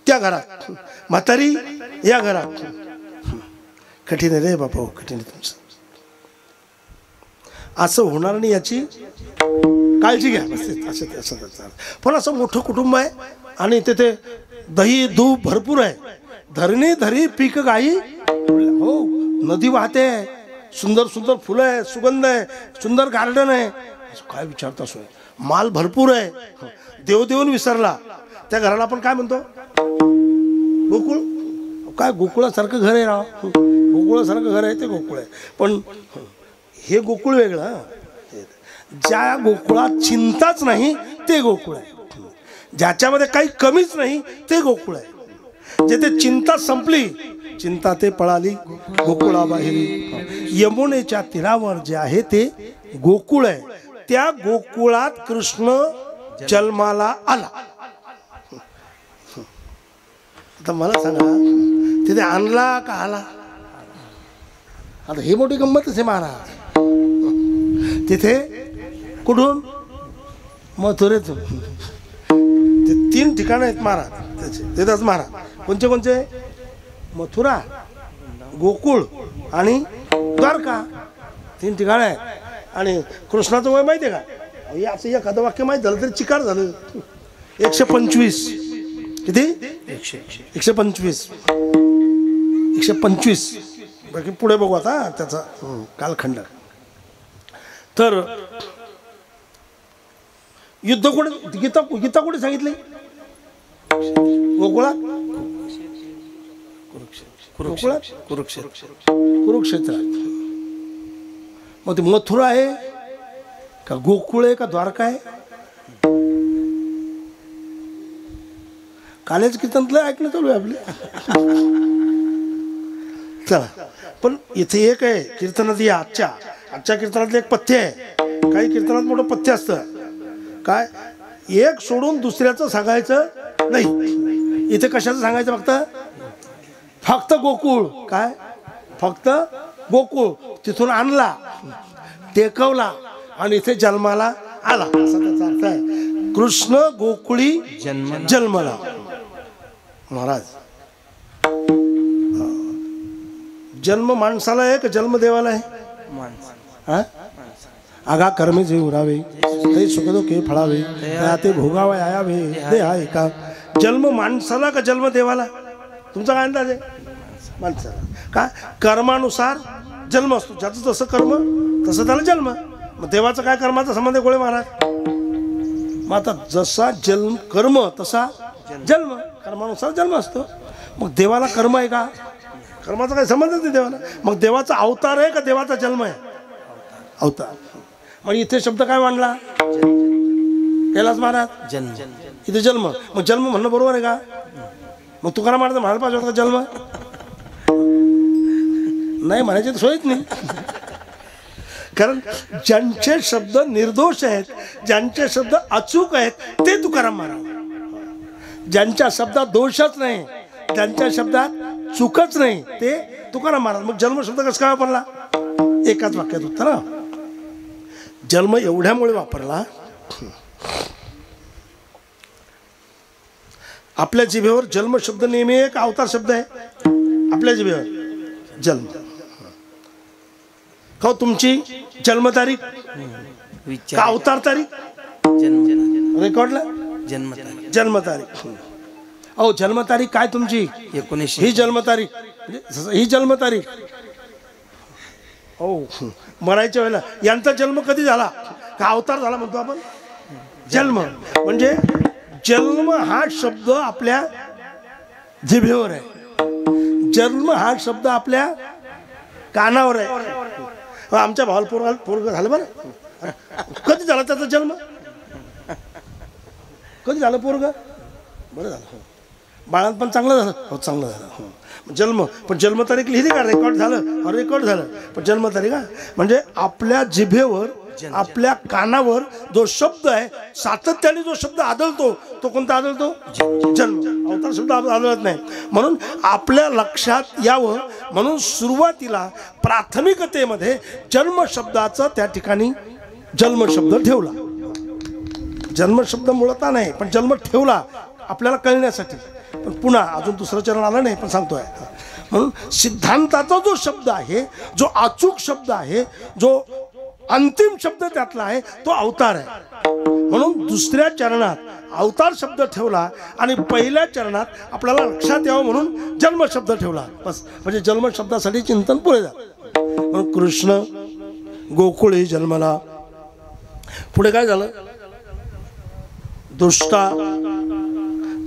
त्या घरात. म्हातारी या घरात. कठीण आहे रे बापा, कठीण आहे तुमचं. असं होणार नाही याची काळजी घ्या. असं पण असं मोठं कुटुंब आहे आणि तिथे दही दूध भरपूर आहे. धरणी धरी पीक गाई, हो नदी वाहते, सुंदर सुंदर फुलं आहे, सुगंध आहे, सुंदर गार्डन आहे. काय विचारता सोय, माल भरपूर आहे. देव देऊन विसरला. त्या घराला आपण काय म्हणतो? गोकुळ. काय गोकुळासारखं घर आहे राव, गोकुळासारखं घर आहे ते गोकुळ आहे. पण हे गोकुळ वेगळं. ज्या गोकुळात चिंताच नाही ते गोकुळ आहे. ज्याच्यामध्ये काही कमीच नाही ते गोकुळ आहे. जेथे चिंता संपली चिंता ते पळाली गोकुळाबाहेरी. यमुनेच्या तीरावर जे आहे ते गोकुळ आहे. त्या गोकुळात कृष्ण जन्माला आला. आता मला सांगा तिथे आणला का आला? आता ही मोठी गंमतच आहे महाराज. तिथे कुठून? मथुरेतून. ते 3 ठिकाण आहेत महाराज त्याचे. देतात महाराज कोणते कोणते? मथुरा, गोकुळ आणि द्वारका. 3 ठिकाण आहेत. आणि कृष्णाचं वय माहिती आहे का? हे असं एखादं वाक्य माहीत झालं तरी चिकार झालं. 125. किती? 125. 125. बाकी पुढे बघू आता त्याचा कालखंड. तर युद्ध कुठे? गीता कुठे सांगितले? गोकुळात, कुरुक्षेत्रात. मग ते मथुरा आहे का गोकुळ आहे का द्वारका आहे? कालेज कीर्तनातलं ऐकणं चालू आहे आपले. चला, पण इथे एक आहे कीर्तनात, या आजच्या कीर्तनातलं एक पथ्य आहे. काही कीर्तनात मोठं पथ्य असतं. काय? एक सोडून दुसऱ्याचं सांगायचं नाही. इथे कशाचं सांगायचं? फक्त गोकुळ. काय? फक्त गोकुळ. तिथून आणला, टेकवला आणि इथे जन्माला आला, असा त्याचा अर्थ आहे. कृष्ण गोकुळी जन्मला. महाराज, जन्म माणसाला आहे का जन्म देवाला आहे? आगा कर्मे जे उरावे ते सुखदुःखे फळावे ते भोगावे आयावे दे आहे का? जन्म माणसाला का जन्म देवाला? तुमचा काय अंदाज आहे? माणसाला. का? कर्मानुसार जन्म असतो. ज्याचं जसं कर्म तसं त्याला जन्म. मग देवाचा काय कर्माचा संबंध आहे गोळे महाराज? मग आता जसा जन्म कर्म तसा जन्म. कर्मानुसार जन्म असतो. मग देवाला कर्म आहे का? कर्माचा काही संबंधच नाही देवाला. मग देवाचा अवतार आहे का देवाचा जन्म आहे? अवतार. मग इथे शब्द काय मांडला? कैलास महाराज जन्म. इथे जन्म. मग जन्म म्हणणं बरोबर आहे का? मग तुकाराम महाराज म्हणायला पाहिजे होता जन्म? नाही म्हणायची तर सोयच नाही. कारण ज्यांचे शब्द निर्दोष आहेत, ज्यांचे शब्द अचूक आहेत ते तुकाराम महाराज. ज्यांच्या शब्दात दोषच नाही, ज्यांच्या शब्दात चुकच नाही ते तुकाराम महाराज. मग जन्म शब्द कसं काय वापरला? एकाच वाक्यात उत्तर. जन्म एवढ्यामुळे वापरला, आपल्या जिभेवर जन्म शब्द नेहमी एक अवतार शब्द आहे. आपल्या जिभेवर जन्म. का तुमची जन्मतारीख का अवतार तारीख? रेकॉर्डला जन्मतारीख. अहो जन्मतारीख काय तुमची? 19. ही जन्मतारीख, ही जन्मतारीख. हो, मरायच्या वेळेला यांचा जन्म कधी झाला का अवतार झाला म्हणतो आपण? जन्म. म्हणजे जन्म हा शब्द आपल्या जिभेवर आहे. जन्म हा शब्द आपल्या कानावर आहे. आमच्या भावाला पोरग झालं बरं. कधी झाला त्याचा जन्म? कधी झालं पोरग? बरं झालं. बाळात पण चांगलं झालं. हो, चांगलं झालं. जन्म. पण जन्मतारीख लिहिली का? रेकॉर्ड झालं. रेकॉर्ड झालं. पण जन्मतारीख म्हणजे आपल्या जिभेवर, आपल्या कानावर जो शब्द आहे, सातत्याने जो शब्द आदळतो तो कोणता आदळतो? जन्म. अवतार शब्द आदळत नाही. म्हणून आपल्या लक्षात यावं म्हणून सुरुवातीला प्राथमिकतेमध्ये जन्म शब्दाचं त्या ठिकाणी जन्म शब्द ठेवला. जन्म शब्द मुळता नाही, पण जन्म ठेवला आपल्याला कळण्यासाठी. पण पुन्हा अजून दुसरं चरण आलं नाही, पण सांगतोय. म्हणून सिद्धांताचा जो शब्द आहे, जो अचूक शब्द आहे, जो अंतिम शब्द त्यातला आहे तो अवतार आहे. म्हणून दुसऱ्या चरणात अवतार शब्द ठेवला आणि पहिल्या चरणात आपल्याला लक्षात यावं म्हणून जन्म शब्द ठेवला. बस. म्हणजे जन्म शब्दासाठी चिंतन पुढे झालं. म्हणून कृष्ण गोकुळी जन्मला. पुढे काय झालं? दुष्टा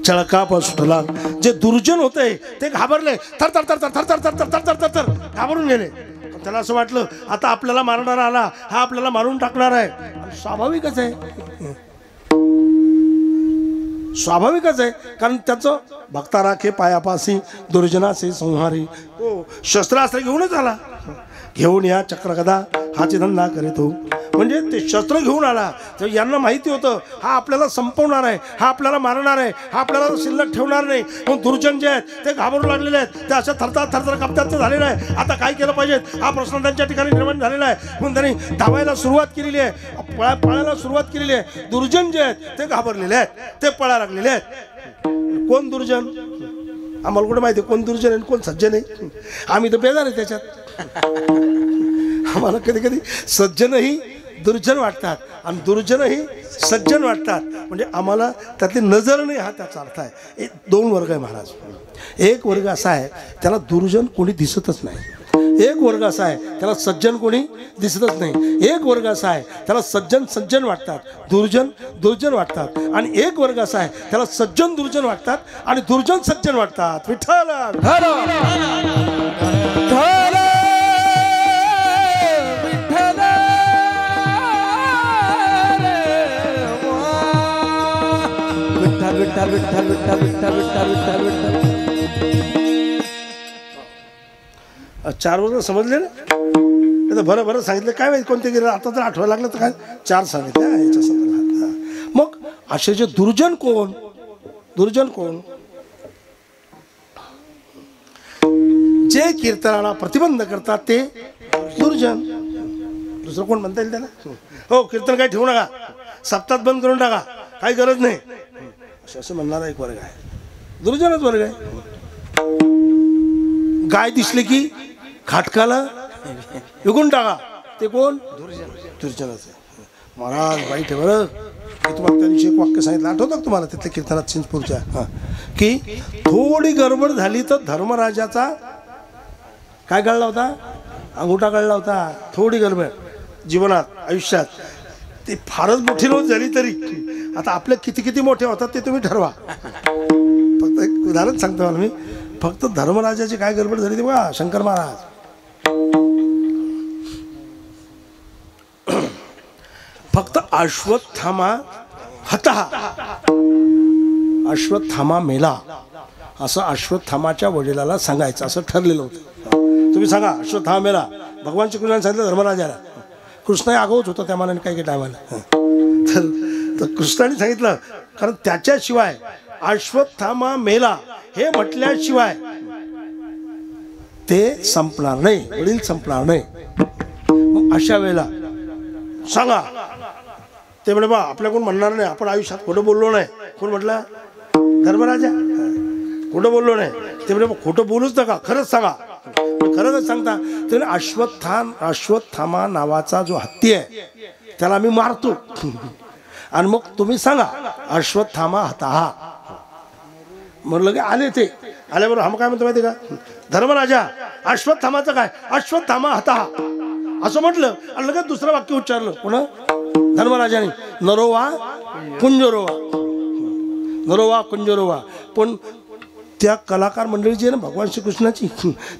चळका सुटला. जे दुर्जन होते ते घाबरले. थर थर थर थर थर थर थर थर थर थर घाबरून गेले. त्याला असं वाटलं आता आपल्याला मारणार आला, हा आपल्याला मारून टाकणार आहे. स्वाभाविकच आहे. स्वाभाविकच आहे, कारण त्याचं भक्ता राखे पायापासी दुर्जनाचे संहारी, तो शस्त्रास्त्र घेऊनच आला. घेऊन या चक्रगदा हाची धंदा करीतो. म्हणजे ते शस्त्र घेऊन आला तर यांना माहिती होतं हा आपल्याला संपवणार आहे, हा आपल्याला मारणार आहे, हा आपल्याला शिल्लक ठेवणार नाही. मग दुर्जन जे आहेत ते घाबरू लागलेले आहेत, ते अशा थरथर कापतात झालेलं आहे. आता काय केलं पाहिजे हा प्रश्न त्यांच्या ठिकाणी निर्माण झालेला आहे. म्हणून त्यांनी धावायला सुरुवात केलेली आहे, पळायला सुरुवात केलेली आहे. दुर्जन जे आहेत ते घाबरलेले आहेत, ते पळायला लागलेले आहेत. कोण दुर्जन आम्हाला कुठे माहिती कोण दुर्जन आहे कोण सज्जन आहे. आम्ही तर बेजार आहे त्याच्यात. आम्हाला कधी कधी सज्जनही दुर्जन वाटतात आणि दुर्जनही सज्जन वाटतात. म्हणजे आम्हाला त्यातली नजर नाही हा त्याचा अर्थ आहे. दोन वर्ग आहे महाराज. एक वर्ग असा आहे त्याला दुर्जन कोणी दिसतच नाही, एक वर्ग असा आहे त्याला सज्जन कोणी दिसतच नाही. एक वर्ग असा आहे त्याला सज्जन वाटतात, दुर्जन वाटतात. आणि एक वर्ग असा आहे त्याला सज्जन दुर्जन वाटतात आणि दुर्जन सज्जन वाटतात. विठ्ठल विठ्ठल विठ्ठल विठ्ठल विठ्ठल विठ्ठल विठ्ठल विठ्ठल. 4 वर्ग समजले ना. बरं सांगितलं काय माहिती कोणते गेलं आता तर आठवायला लागलं तर काय 4 सांगितलं याच्या संदर्भात. मग असे जे दुर्जन कोण जे कीर्तनाला प्रतिबंध करतात ते दुर्जन. दुसरं कोण म्हणता येईल त्याला. हो कीर्तन काही ठेवू नका, सप्ताहात बंद करून टाका, काही गरज नाही असं म्हणणारा एक वर्ग आहे, दुर्जनच वर्ग आहे. गाय दिसली की खाटकाला विकून टाका, ते कोण दुर्जनच आहे. महाराज वाईट आहे बरं. तुम्हाला त्या दिवशी एक वाक्य सांगितलं आठवतं का तुम्हाला तिथल्या कीर्तनात चिंचपूरच्या, की थोडी गडबड झाली तर धर्मराजाचा काय कळला होता, अंगुठा कळला होता. थोडी गडबड जीवनात आयुष्यात ती फारच मोठी नोंद झाली तरी आता आपले किती मोठे होतात ते तुम्ही ठरवा. फक्त एक उदाहरण सांगतो मला मी. फक्त धर्मराजाची काय गडबड झाली ती बघा. शंकर महाराज फक्त अश्वत्थामा हतः, अश्वत्थामा मेला असं अश्वत्थामाच्या वडिलाला सांगायचं असं ठरलेलं होतं. तुम्ही सांगा अश्वत्थामा मेला. भगवान श्रीकृष्णाने सांगितलं धर्मराजाला. कृष्णही आगाऊच होता त्या मानाने काही टायमाला. तर कृष्णाने सांगितलं कारण त्याच्याशिवाय अश्वत्थामा मेला हे म्हटल्याशिवाय ते संपणार नाही, वडील संपणार नाही. मग अशा वेळेला सांगा. ते म्हणे बा आपल्या कोण म्हणणार नाही, आपण आयुष्यात खोटं बोललो नाही. कोण म्हटलं धर्मराजा, खोटं बोललो नाही. ते म्हणे खोटं बोलूच नका, खरंच सांगा. खरंच सांगता ते अश्वत्थामा नावाचा जो हत्ती आहे त्याला आम्ही मारतो आणि मग तुम्ही सांगा अश्वत्थामा हतः. म्हणलं की आले ते आल्याबरोबर हम काय म्हणतो माहिती का, धर्मराजा अश्वत्थामाचं काय, अश्वत्थामा हतः असं म्हटलं आणि लगेच दुसरं वाक्य उच्चारलं. कोण धर्मराजाने, नरोवा कुंजरोवा. पण त्या कलाकार मंडळी जी आहे ना भगवान श्रीकृष्णाची,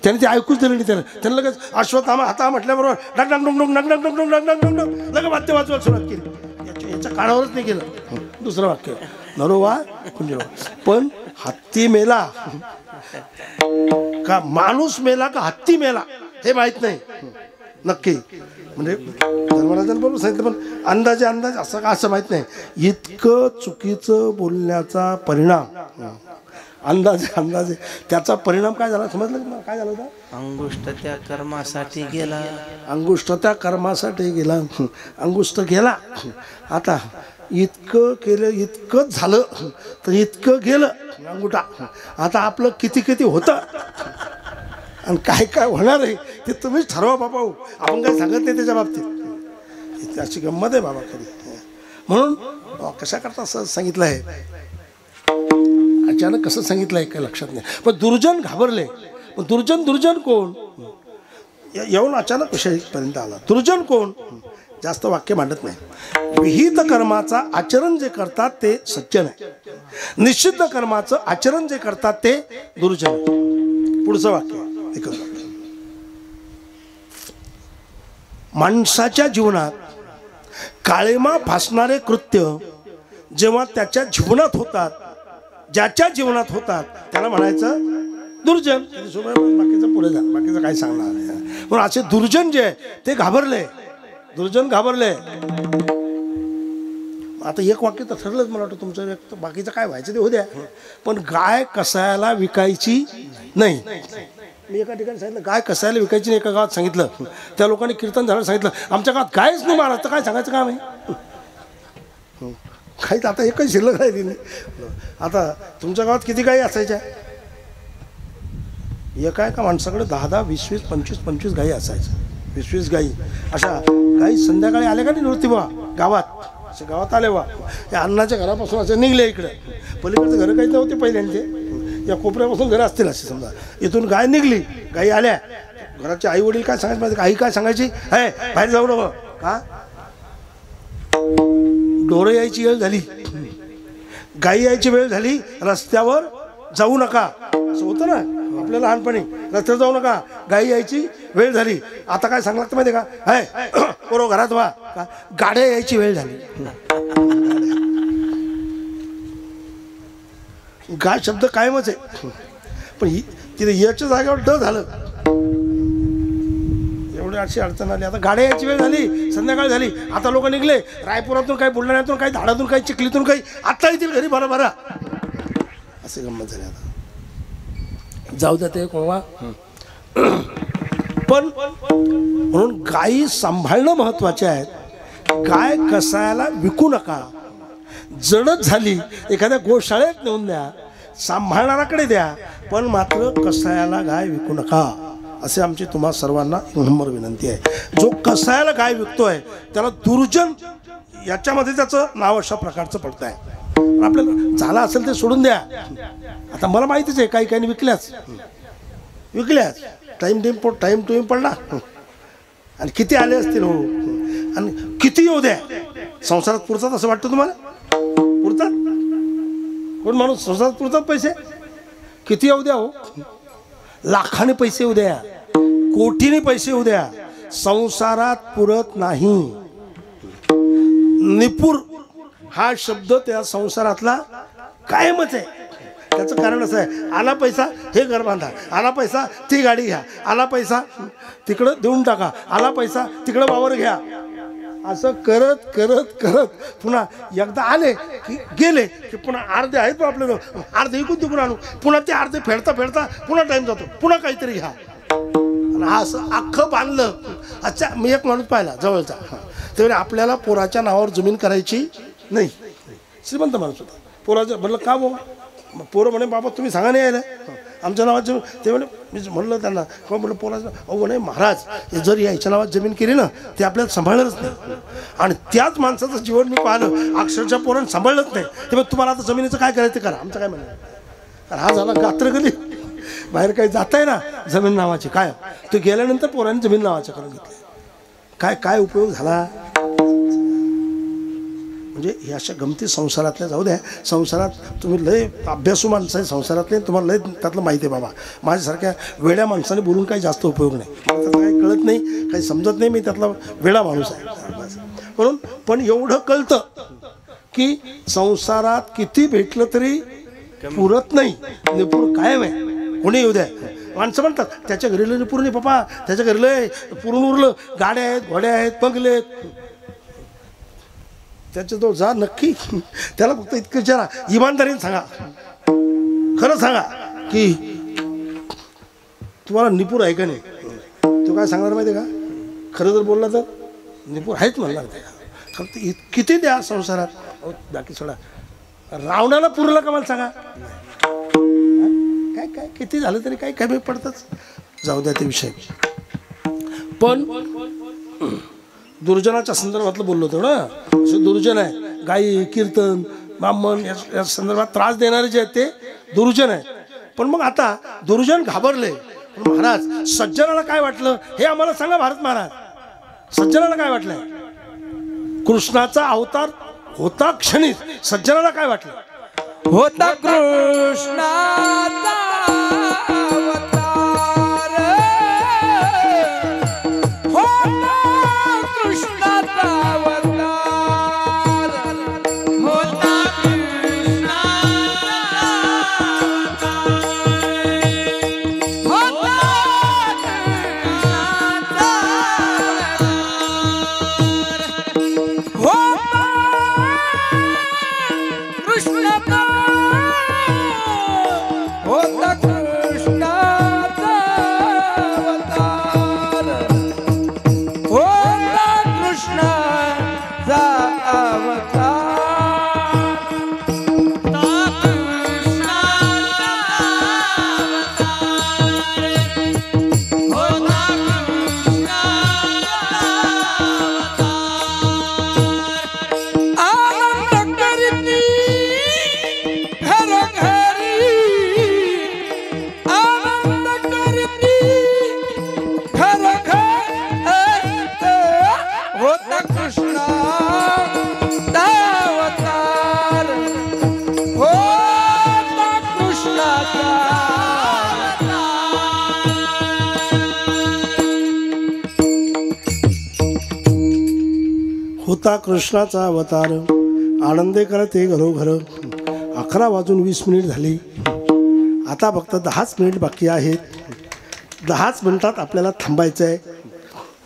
त्याने ते ऐकूच दिलं नाही. त्यानं लगेच अश्वत्थामा हतः म्हटल्याबरोबर डग डग डुंग डुंग डग डग डुंग डुंग डग डग डुंग लगेच वाद्य वाजवायला सुरुवात केली. याच्या कानावरच नाही केलं. दुसरं वाक्य नरोवा कुंजरोवा. पण हत्ती मेला का माणूस मेला का हत्ती मेला हे माहित नाही नक्की. म्हणजे धर्मराजांनी बरोबर सांगितलं पण अंदाजे असं का असं माहित नाही. इतकं चुकीचं बोलण्याचा परिणाम अंदाजे त्याचा परिणाम काय झाला समजलं काय झालं होता. अंगुष्ठ त्या कर्मासाठी गेला, अंगुष्ठ गेला. आता इतकं केलं, इतकंच झालं तर इतकं गेलं अंगुठा. आता आपलं किती होतं आणि काय होणार आहे ते तुम्हीच ठरवा बाबा. आपण काही सांगत नाही त्याच्या बाबतीत. अशी गंमत आहे बाबा खरी. म्हणून कशा करता असं सांगितलं आहे, अचानक कसं सांगितलंय काय लक्षात नाही. पण दुर्जन घाबरले. पण दुर्जन कोण येऊन अचानक विषयपर्यंत आला. दुर्जन कोण जास्त वाक्य मांडत नाही. विहित कर्माचा आचरण जे करतात ते सज्जन आहे, निषिद्ध कर्माचं आचरण जे करतात ते दुर्जन आहे. पुढचं वाक्य एकच वाक्य. माणसाच्या जीवनात काळेमा फासणारे कृत्य जेव्हा त्याच्या जीवनात होतात ज्याच्या जीवनात होतात त्याला म्हणायचं दुर्जन. बाकीचं पुढे जा, बाकीचं काय सांगणार नाही. म्हणून असे दुर्जन जे ते घाबरले, दुर्जन घाबरले. आता एक वाक्य तर ठरलंच मला वाटतं तुमचं, एक बाकीचं काय व्हायचं ते होऊ द्या, पण गाय कसायला विकायची नाही. मी एका ठिकाणी सांगितलं गाय कसायला विकायची नाही, एका गावात सांगितलं. त्या लोकांनी कीर्तन झालं, सांगितलं आमच्या गावात गायच नाही महाराज, तर काय सांगायचं काम आहे. काहीच आता एकच शिल्लक राहिली नाही. आता तुमच्या गावात किती गायी असायच्या? एका एका माणसाकडे 10-10, 20-20, 25-25 गायी असायच्या. 20-20 गायी. अशा गायी संध्याकाळी आल्या का नाही नव्हती बा गावात, असे गावात आले बा, या अन्नाच्या घरापासून असे निघले इकडे. पलीकडचे घरं काही नव्हते पहिल्यांचे, या कोपऱ्यापासून घरं असतील असे समजा. इथून गाय निघली, गायी आल्या. घराचे आई वडील काय सांगायचे माहिती? आई काय सांगायची? है बाहेर जाऊ नको का, ढोरं यायची वेळ झाली, गायी यायची वेळ झाली, रस्त्यावर जाऊ नका असं होतं ना आपल्या लहानपणी. रस्त्यावर जाऊ नका, गायी यायची वेळ झाली. आता काय सांगलं माहिती का? है बरोबर घरात व्हा का, गाड्या यायची वेळ झाली. गाय शब्द कायमच आहे, पण तिथे याच्या जागेवर ड झालं. एवढी अशी अडचण आली. आता गाड्या यायची वेळ झाली, संध्याकाळ झाली. आता लोक निघले रायपुरातून, काही बुलढाण्यातून, काही धाडातून, काही चिखलीतून, काही आता येतील घरी भरा भरा. असे गंमत झाली. आता जाऊ द्या ते कोणवा. पण म्हणून गायी सांभाळणं महत्वाचे आहेत. गाय कसायला विकू नका. जडच झाली एखाद्या गोशाळेत नेऊन द्या, सांभाळणाराकडे द्या, पण मात्र कसायाला गाय विकू नका. असे आमची तुम्हा सर्वांना नम्र विनंती आहे. जो कसायाला गाय विकतोय त्याला दुर्जन याच्यामध्ये त्याचं नाव अशा प्रकारचं पडत आहे. आपल्याला झाला असेल ते सोडून द्या. आता मला माहितीच आहे काही काही विकल्याच टाईम टू पडला. आणि किती आले असतील हो, आणि किती येऊ द्या. संसारात पुरतात असं वाटतं तुम्हाला? पुरतात? कोण माणूस संसारात पुरतात पैसे? किती येऊ द्या हो, लाखाने पैसे येऊ द्या, कोटीने पैसे येऊ द्या, संसारात पुरत नाही. निपुर हा शब्द त्या संसारातला कायमच आहे. त्याचं कारण असं आहे, आला पैसा हे घर बांधा, आला पैसा ती गाडी घ्या, आला पैसा तिकडं देऊन टाका, आला पैसा तिकडं वावर घ्या. असं करत करत करत पुन्हा एकदा आले की गेले की पुन्हा अर्धे आहेत आपल्याला, अर्धे इकून तिकून आणू, पुन्हा ते अर्धे फेडता फेडता पुन्हा टाईम जातो, पुन्हा काहीतरी घ्या. आणि असं अख्खं बांधलं. अच्छा, मी एक माणूस पाहिला जवळचा, तेव्हा आपल्याला पोराच्या नावावर जमीन करायची नाही. श्रीमंत माणूस होता. पोराचं म्हणलं का बो, पोरं म्हणे बाबा तुम्ही सांगा नाही यायला आमच्या नावात जमीन. ते म्हणे, मी म्हणलं त्यांना का, म्हणलं पोराचं, अहो म्हणे महाराज जर याच्या नावात जमीन केली ना ते आपल्याला सांभाळणारच नाही. आणि त्याच माणसाचं जीवन मी पाहिलं, अक्षरशः पोरांना सांभाळलंच नाही. ते तुम्हाला आता जमिनीचं काय करायचं करा, आमचं काय म्हणणं. कारण हा झाला गात्र गली, बाहेर काही जात आहे ना जमीन नावाची काय, तो गेल्यानंतर पोरांनी जमीन नावाचं करून घेतलं. काय काय उपयोग झाला. म्हणजे हे अशा गमती संसारातल्या जाऊ द्या. संसारात तुम्ही लय अभ्यासू माणसं आहे संसारातले, तुम्हाला लय त्यातलं माहिती आहे बाबा. माझ्यासारख्या वेड्या माणसाने बोलून काही जास्त उपयोग नाही. मला त्यातलं काही कळत नाही, काही समजत नाही, मी त्यातला वेडा माणूस आहे म्हणून. पण एवढं कळतं की संसारात किती भेटलं तरी पुरत नाही. निपुर कायम आहे, कोणी येऊ द्या. माणसं म्हणतात त्याच्या घरी लय निपुर नाही पप्पा, त्याच्या घरी लय पुरून उरलं, गाड्या आहेत, घोड्या आहेत, बंगले आहेत. त्याच्याजवळ जा नक्की, त्याला फक्त इतकं विचारा, इमानदारीने सांगा, खरं सांगा की तुम्हाला निपुर आहे का नाही. तो काय सांगणार माहिती आहे का, खरं जर बोलला तर निपुर आहेच म्हणणार. ते फक्त किती द्या संसारात, बाकी सोडा. रावणाला पुरला का मला सांगा, काय काय किती झालं तरी काही कमी पडतंच. जाऊ द्या ते विषय. पण दुर्जनाच्या संदर्भातलं बोललो होतो ना, असे दुर्जन आहे. गाई, कीर्तन, ब्राह्मण या संदर्भात त्रास देणारे जे आहेत ते दुर्जन आहे. पण मग आता दुर्जन घाबरले. पण महाराज सज्जनाला काय वाटलं हे आम्हाला सांगा भारत महाराज. सज्जनाला काय वाटलंय, कृष्णाचा अवतार होता क्षणी सज्जनाला काय वाटलं, होता कृष्णाचा अवतार, होता कृष्णाचा अवतार, होता कृष्णाचा होता कृष्णाचा अवतार आनंदे करते घरोघर. 11:20 झाली. आता फक्त 10 मिनिट बाकी आहेत. 10 मिनिटात आपल्याला थांबायचं आहे.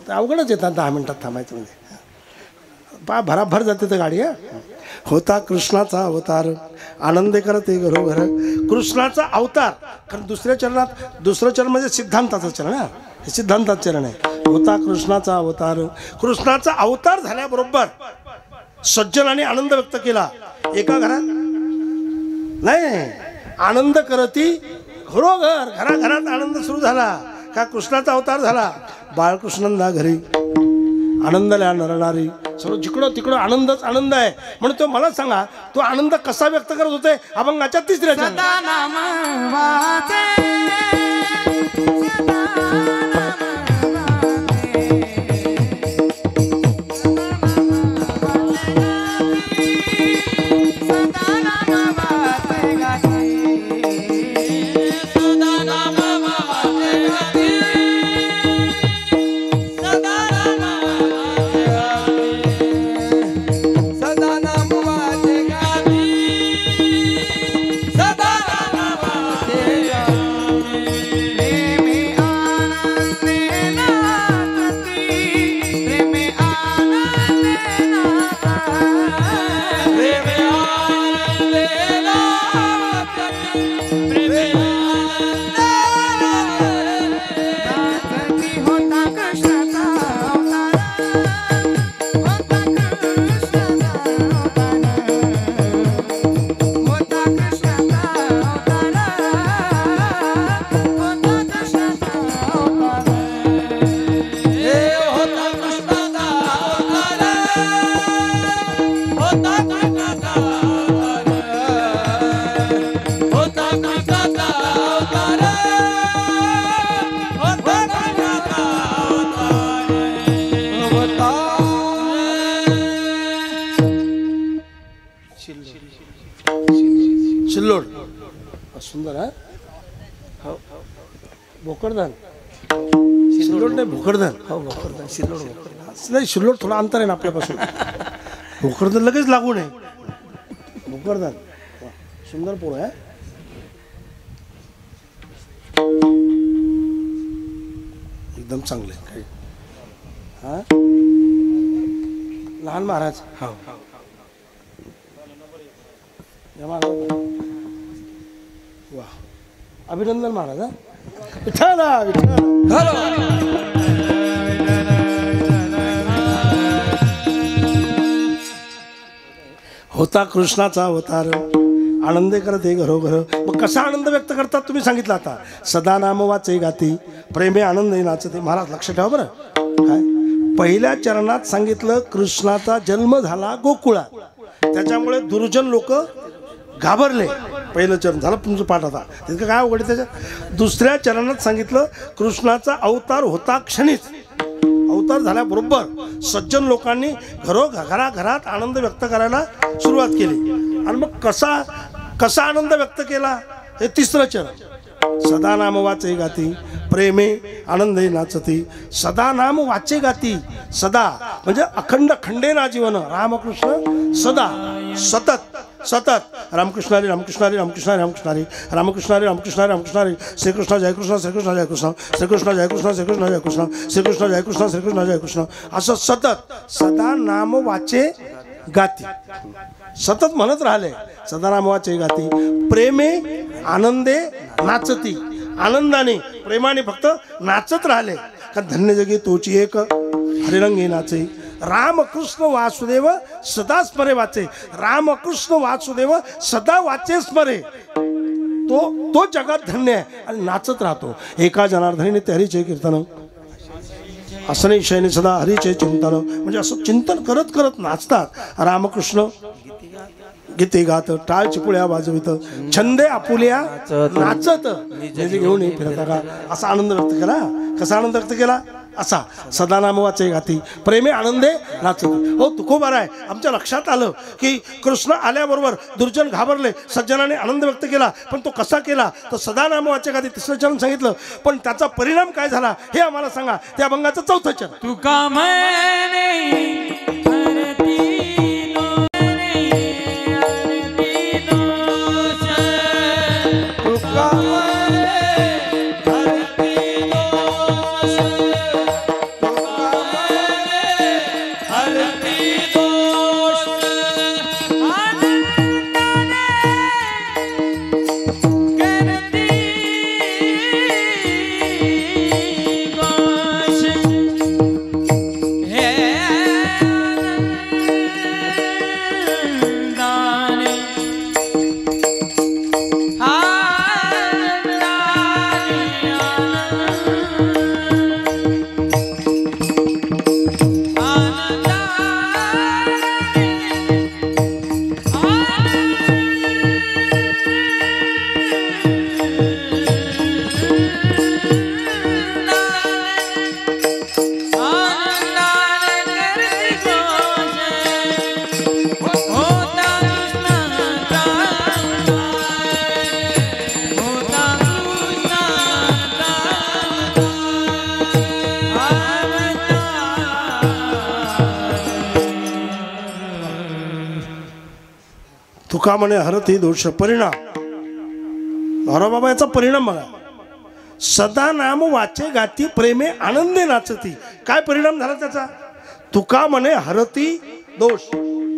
तर अवघडच येतात 10 मिनिटात थांबायचं म्हणजे भराभर जाते तर गाडी. होता कृष्णाचा अवतार आनंदे करते घरोघर. कृष्णाचा अवतार कारण दुसऱ्या दुसरं चरण म्हणजे सिद्धांताचं चरण आहे. हे सिद्धांताचं चरण आहे. होता कृष्णाचा अवतार. कृष्णाचा अवतार झाल्याबरोबर सज्जनाने आनंद व्यक्त केला. एका घरात नाही आनंद करती घरोघर. घराघरात आनंद सुरू झाला का कृष्णाचा अवतार झाला. बाळकृष्णंदा घरी आनंदल्या नरणारी. सर्व जिकडं तिकडं आनंदच आनंद आहे. म्हणून तो मला सांगा तो आनंद कसा व्यक्त करत होते. अभंगाच्या 3ऱ्या चरणात शिल्लोड सुंदर आहे. भोकरदन शिल्लोड नाही भोकरदन. हो भोकरदन शिल्लोड नाही. शिल्लोड थोडा अंतर आहे ना आपल्यापासून. भोकरदन लगेच लागू नये. भोकरदन सुंदर पोळ आहे. एकदम चांगले काही हा लहान महाराज. हो वा अभिनंदन महाराज. विठ्ठल विठ्ठल. होता कृष्णाचा अवतार आनंदे करते घरोघर. मग कसा आनंद व्यक्त करतात तुम्ही सांगितलं. आता सदा नाम वाचे गाती प्रेमे आनंद नाचते. महाराज लक्ष ठेवा बरं. काय पहिल्या चरणात सांगितलं कृष्णाचा जन्म झाला गोकुळात. त्याच्यामुळे दुर्जन लोक घाबरले. पहिलं चरण झालं तुमचं पाठ. आता तितकं काय अवघड त्याच्यात. दुसऱ्या चरणात सांगितलं कृष्णाचा अवतार होता क्षणीच. अवतार झाल्याबरोबर सज्जन लोकांनी घराघरात आनंद व्यक्त करायला सुरुवात केली. आणि मग कसा आनंद व्यक्त केला हे 3रं चरण. सदा नाम वाचे गाती प्रेमे आनंदे नाचती. सदा नाम वाचे गाती. सदा म्हणजे अखंड खंडेना जीवन. रामकृष्ण सदा सतत सतत रामकृष्ण हरी रामकृष्ण हरी रामकृष्ण हरी रामकृष्ण हरी रामकृष्ण हरी रामकृष्ण हरी रामकृष्ण हरी. श्रीकृष्ण जय कृष्ण श्रीकृष्ण जय कृष्ण श्रीकृष्ण जय कृष्ण श्रीकृष्ण जय कृष्ण श्रीकृष्ण जय कृष्ण श्रीकृष्ण जय कृष्ण. असं सतत सदा नाम वाचे गाती सतत म्हणत राहिले. सदा नाम वाचे गाती प्रेमे आनंदे नाचती. आनंदाने प्रेमाने फक्त नाचत राहिले. का धन्य जगी तोची एक हरिरंगी नाचे. रामकृष्ण वासुदेव सदा स्मरे वाचे. रामकृष्ण वासुदेव सदा वाचे स्मरे. तो जगात धन्य आहे आणि नाचत राहतो. एका जनार्दनीने ते हरीचे कीर्तन असणे शयने सदा हरीचे चिंतन. म्हणजे असं चिंतन करत करत नाचतात. रामकृष्ण गीते गात टाळ चिपुळ्या वाजवित छंदे आपुल्या नाचत घेऊन फिरता का. असा आनंद व्यक्त केला. कसा आनंद व्यक्त केला असा सदा नाम वाचे गाती प्रेमे आनंदे नाचत. हो तुकोबार आहे. आमच्या लक्षात आलं की कृष्ण आल्याबरोबर दुर्जन घाबरले. सज्जनाने आनंद व्यक्त केला. पण तो कसा केला तर सदा नाम वाचे गाती 3रं चरण सांगितलं. पण त्याचा परिणाम काय झाला हे आम्हाला सांगा. त्या अभंगाचं 4थं चरण. तुका म्हणे तुका म्हणे हरती दोष परिणाम. नवराबाबा याचा परिणाम बघा. सदा नाम वाचे गाती प्रेमे आनंदे नाचती. काय परिणाम झाला त्याचा? तुका म्हणे हरती दोष.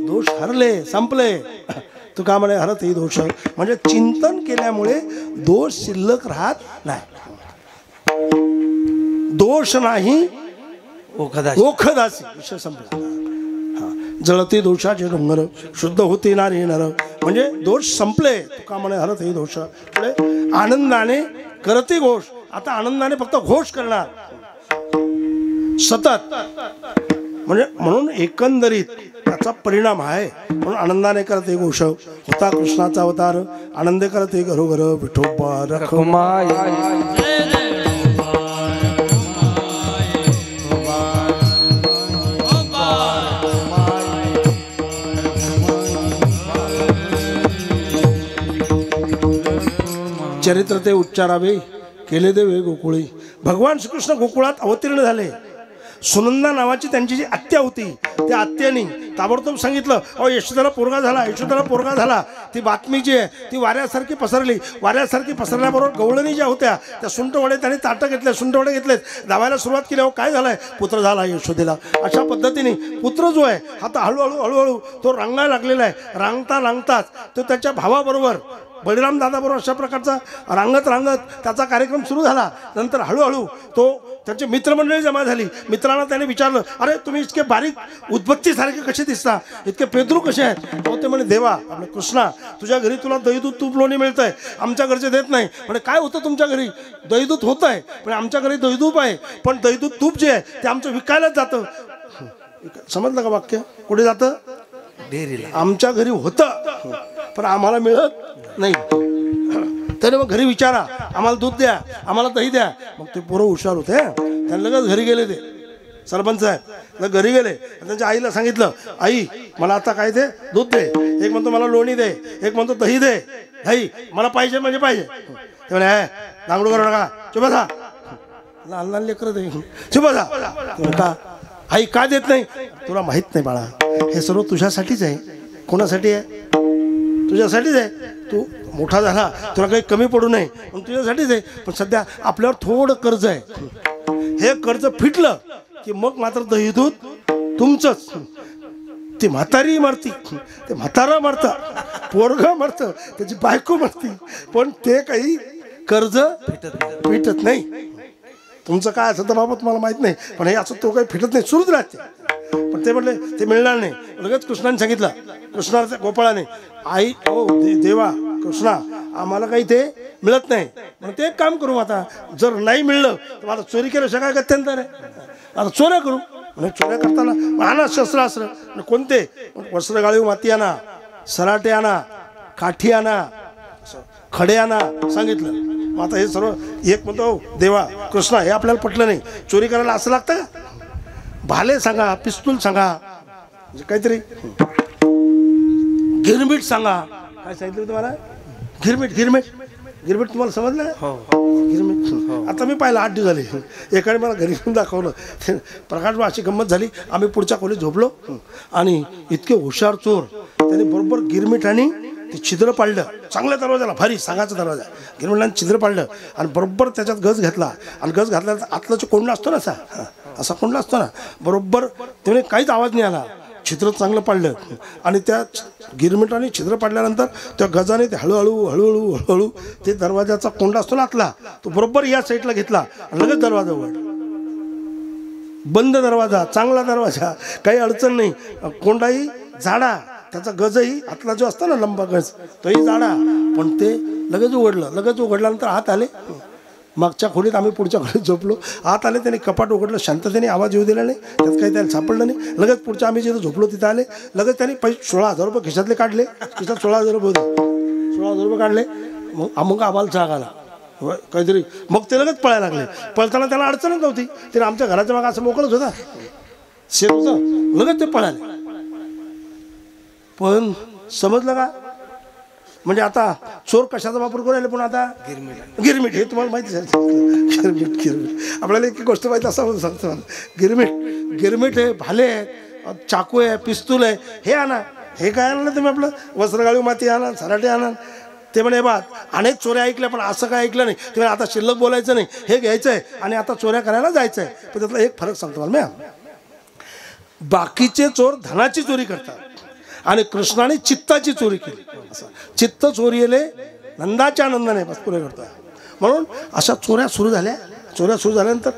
दोष हरले, संपले. तुका म्हणे हरती दोष म्हणजे चिंतन केल्यामुळे दोष शिल्लक राहत नाही. दोष नाही ओखदासी. विषय संपला. जळती दोषाचे डोंगर शुद्ध होती नारी नर म्हणजे दोष संपले. तुका म्हणे हरती दोष. पुढे आनंदाने करती घोष. आता आनंदाने फक्त घोष करणार सतत. म्हणजे म्हणून एकंदरीत त्याचा परिणाम आहे. म्हणून आनंदाने करते घोष. होता कृष्णाचा अवतार आनंदे करते घरोघर विठोबा रखुमाई. चरित्र ते उच्चारावे केले देवे गोकुळी. भगवान श्रीकृष्ण गोकुळात अवतीर्ण झाले. सुनंदा नावाची त्यांची जी आत्या होती त्या आत्याने ताबडतोब सांगितलं, अहो यशोदाला पोरगा झाला, यशोदाला पोरगा झाला. ती बातमी जी आहे ती वाऱ्यासारखी पसरली. वाऱ्यासारखी पसरल्याबरोबर गवळणी ज्या होत्या त्या सुंटवडे त्यांनी ताटं घेतले, सुंटवडे घेतलेत, धावायला सुरुवात केली. अहो काय झालंय? पुत्र झाला यशोदेला. अशा पद्धतीने पुत्र जो आहे आता हळूहळू तो रांगायला लागलेला आहे. रांगताच तो त्याच्या भावाबरोबर बळीराम दादाबरोबर अशा प्रकारचा रांगत त्याचा कार्यक्रम सुरू झाला. नंतर हळूहळू तो त्याची मित्रमंडळी जमा झाली. मित्रांना त्याने विचारलं, अरे तुम्ही इतके बारीक उद्बत्तीसारखे कसे दिसता, इतके पेद्रू कसे आहेत? तो ते म्हणे, देवा आपल्या कृष्णा तुझ्या घरी तुला दही दूध तूप लोणी मिळतंय, आमच्या घरचे देत नाही. म्हणजे काय होतं तुमच्या घरी? दही दूध होत आहे पण आमच्या घरी दही दूध आहे, पण दही दूध तूप जे आहे ते आमचं विकायलाच जातं. समजलं का वाक्य? कुठे जातं? डेअरीला. आमच्या घरी होतं पण आम्हाला मिळत नाही. तरी मग घरी विचारा, आम्हाला दूध द्या, आम्हाला दही द्या. मग ते पोरं हुशार होते. त्यांना लगेच घरी गेले. ते सरपंच साहेब घरी गेले. त्यांच्या आईला सांगितलं, आई मला आता काय दे? दूध दे. एक म्हणतो मला लोणी दे, एक म्हणतो दही दे. दही मला पाहिजे म्हणजे पाहिजे. ते म्हणे, दांगडू करू नका, चुप बसा. लहान लहान लेकरं दे, चुप बसा. का आई का देत नाही? तुला माहित नाही बाळा, हे सर्व तुझ्यासाठीच आहे. कोणासाठी आहे? तुझ्यासाठीच आहे. तू मोठा झाला तुला काही कमी पडू नये पण तुझ्यासाठीच आहे. पण सध्या आपल्यावर थोडं कर्ज आहे. हे कर्ज फिटलं की मग मात्र दही दूध तुमचंच. ती म्हातारी मरती, ते म्हातारा मरतं, पोरग मरतं, त्याची बायको मरती, पण ते काही कर्ज फिटत नाही. तुमचं काय असं तर बाबा तुम्हाला माहित नाही, पण हे असं तो काही फिटत नाही, सुरूच राहते. पण ते म्हटले ते मिळणार नाही. लगेच कृष्णाने सांगितलं, कृष्णाच्या गोपाळाने, आई ओ देवा कृष्णा आम्हाला काही ते मिळत नाही. म्हणून ते एक काम करू, आता जर नाही मिळलं तर मला चोरी केल्याशिवाय काय गत्यंतर आहे? आता चोऱ्या करू. म्हणजे चोऱ्या करताना आणा शस्त्रास्त्र. कोणते? वस्त्र गाळीव माती आणा, सराटे आणा, काठी आणा, खडे आणा सांगितलं. मग आता हे सर्व एक म्हणतो, देवा कृष्णा हे आपल्याला पटलं नाही. चोरी करायला असं लागतं का? भाले सांगा, पिस्तूल सांगा, म्हणजे काहीतरी गिरमिट सांगा. काय सांगितलं तुम्हाला? गिरमिट तुम्हाला समजलं? गिरमिट. आता मी पाहिलं 8 दिवस झाले. एकाने मला घरी घेऊन दाखवलं. प्रकाश अशी गंमत झाली. आम्ही पुढच्या खोलीत झोपलो आणि इतके हुशार चोर त्याने बरोबर गिरमिट आणि ते छिद्र पाडलं. चांगल्या दरवाजाला, भारी सांगाचा दरवाजा, गिरमिटाने छिद्र पाडलं आणि बरोबर त्याच्यात गज घातला. आणि गज घातल्यानंतर आतला जो कोंडला असतो ना असा कोंडला असतो ना, बरोबर त्याने काहीच आवाज नाही आला. छिद्र चांगलं पाडलं आणि त्या गिरमिटाने छिद्र पाडल्यानंतर त्या गजाने ते हळूहळू ते दरवाजाचा कोंडा असतो ना आतला, तो बरोबर या साईडला घेतला आणि लगेच दरवाजा उघडला. बंद दरवाजा, चांगला दरवाजा, काही अडचण नाही. कोंडाही झाडा, त्याचा गजही आतला जो असतो ना लंबा गज तोही जाडा, पण ते लगेच उघडलं. लगेच उघडल्यानंतर आत आले. मागच्या खोलीत आम्ही पुढच्या खोलीत झोपलो. आत आले, त्याने कपाट उघडलं, शांततेने आवाज येऊ दिला नाही, त्यात काही त्याला सापडलं नाही. लगेच पुढच्या आम्ही जिथं झोपलो तिथं आले. लगेच त्यांनी 16,000 रुपये खिशातले काढले. खिशात 16,000 रुपये होते. 16,000 रुपये काढले. मग आम्हाला जाग आला काहीतरी. मग ते लगेच पळायला लागले. पळताना त्याला अडचणच नव्हती. त्याने आमच्या घराच्या मागे असं मोकळच होता, शेत होतं. लगेच ते पळाले. पण समजलं का? म्हणजे आता चोर कशाचा वापर करू राहिले? पण आता गिरमिट हे तुम्हाला माहिती आहे. गिरमिट आपल्याला एक गोष्ट माहिती असं सांगतो मला. गिरमिट हे भाले आहेत, चाकू आहे, पिस्तूल आहे, हे आणा. हे काय आणलं तुम्ही आपलं वस्त्रगाळी माती आणा सराटे आणा. ते म्हणे बा अनेक चोऱ्या ऐकल्या पण असं काय ऐकलं नाही. ते आता शिल्लक बोलायचं नाही, हे घ्यायचं आहे आणि आता चोऱ्या करायला जायचं आहे. पण त्यातला एक फरक सांगतो मला मॅम, बाकीचे चोर धनाची चोरी करतात आणि कृष्णाने चित्ताची चोरी केली. असं चित्त चोरीले नंदाच्या आनंदाने बस पुरे करतोय. म्हणून अशा चोऱ्या सुरू झाल्यानंतर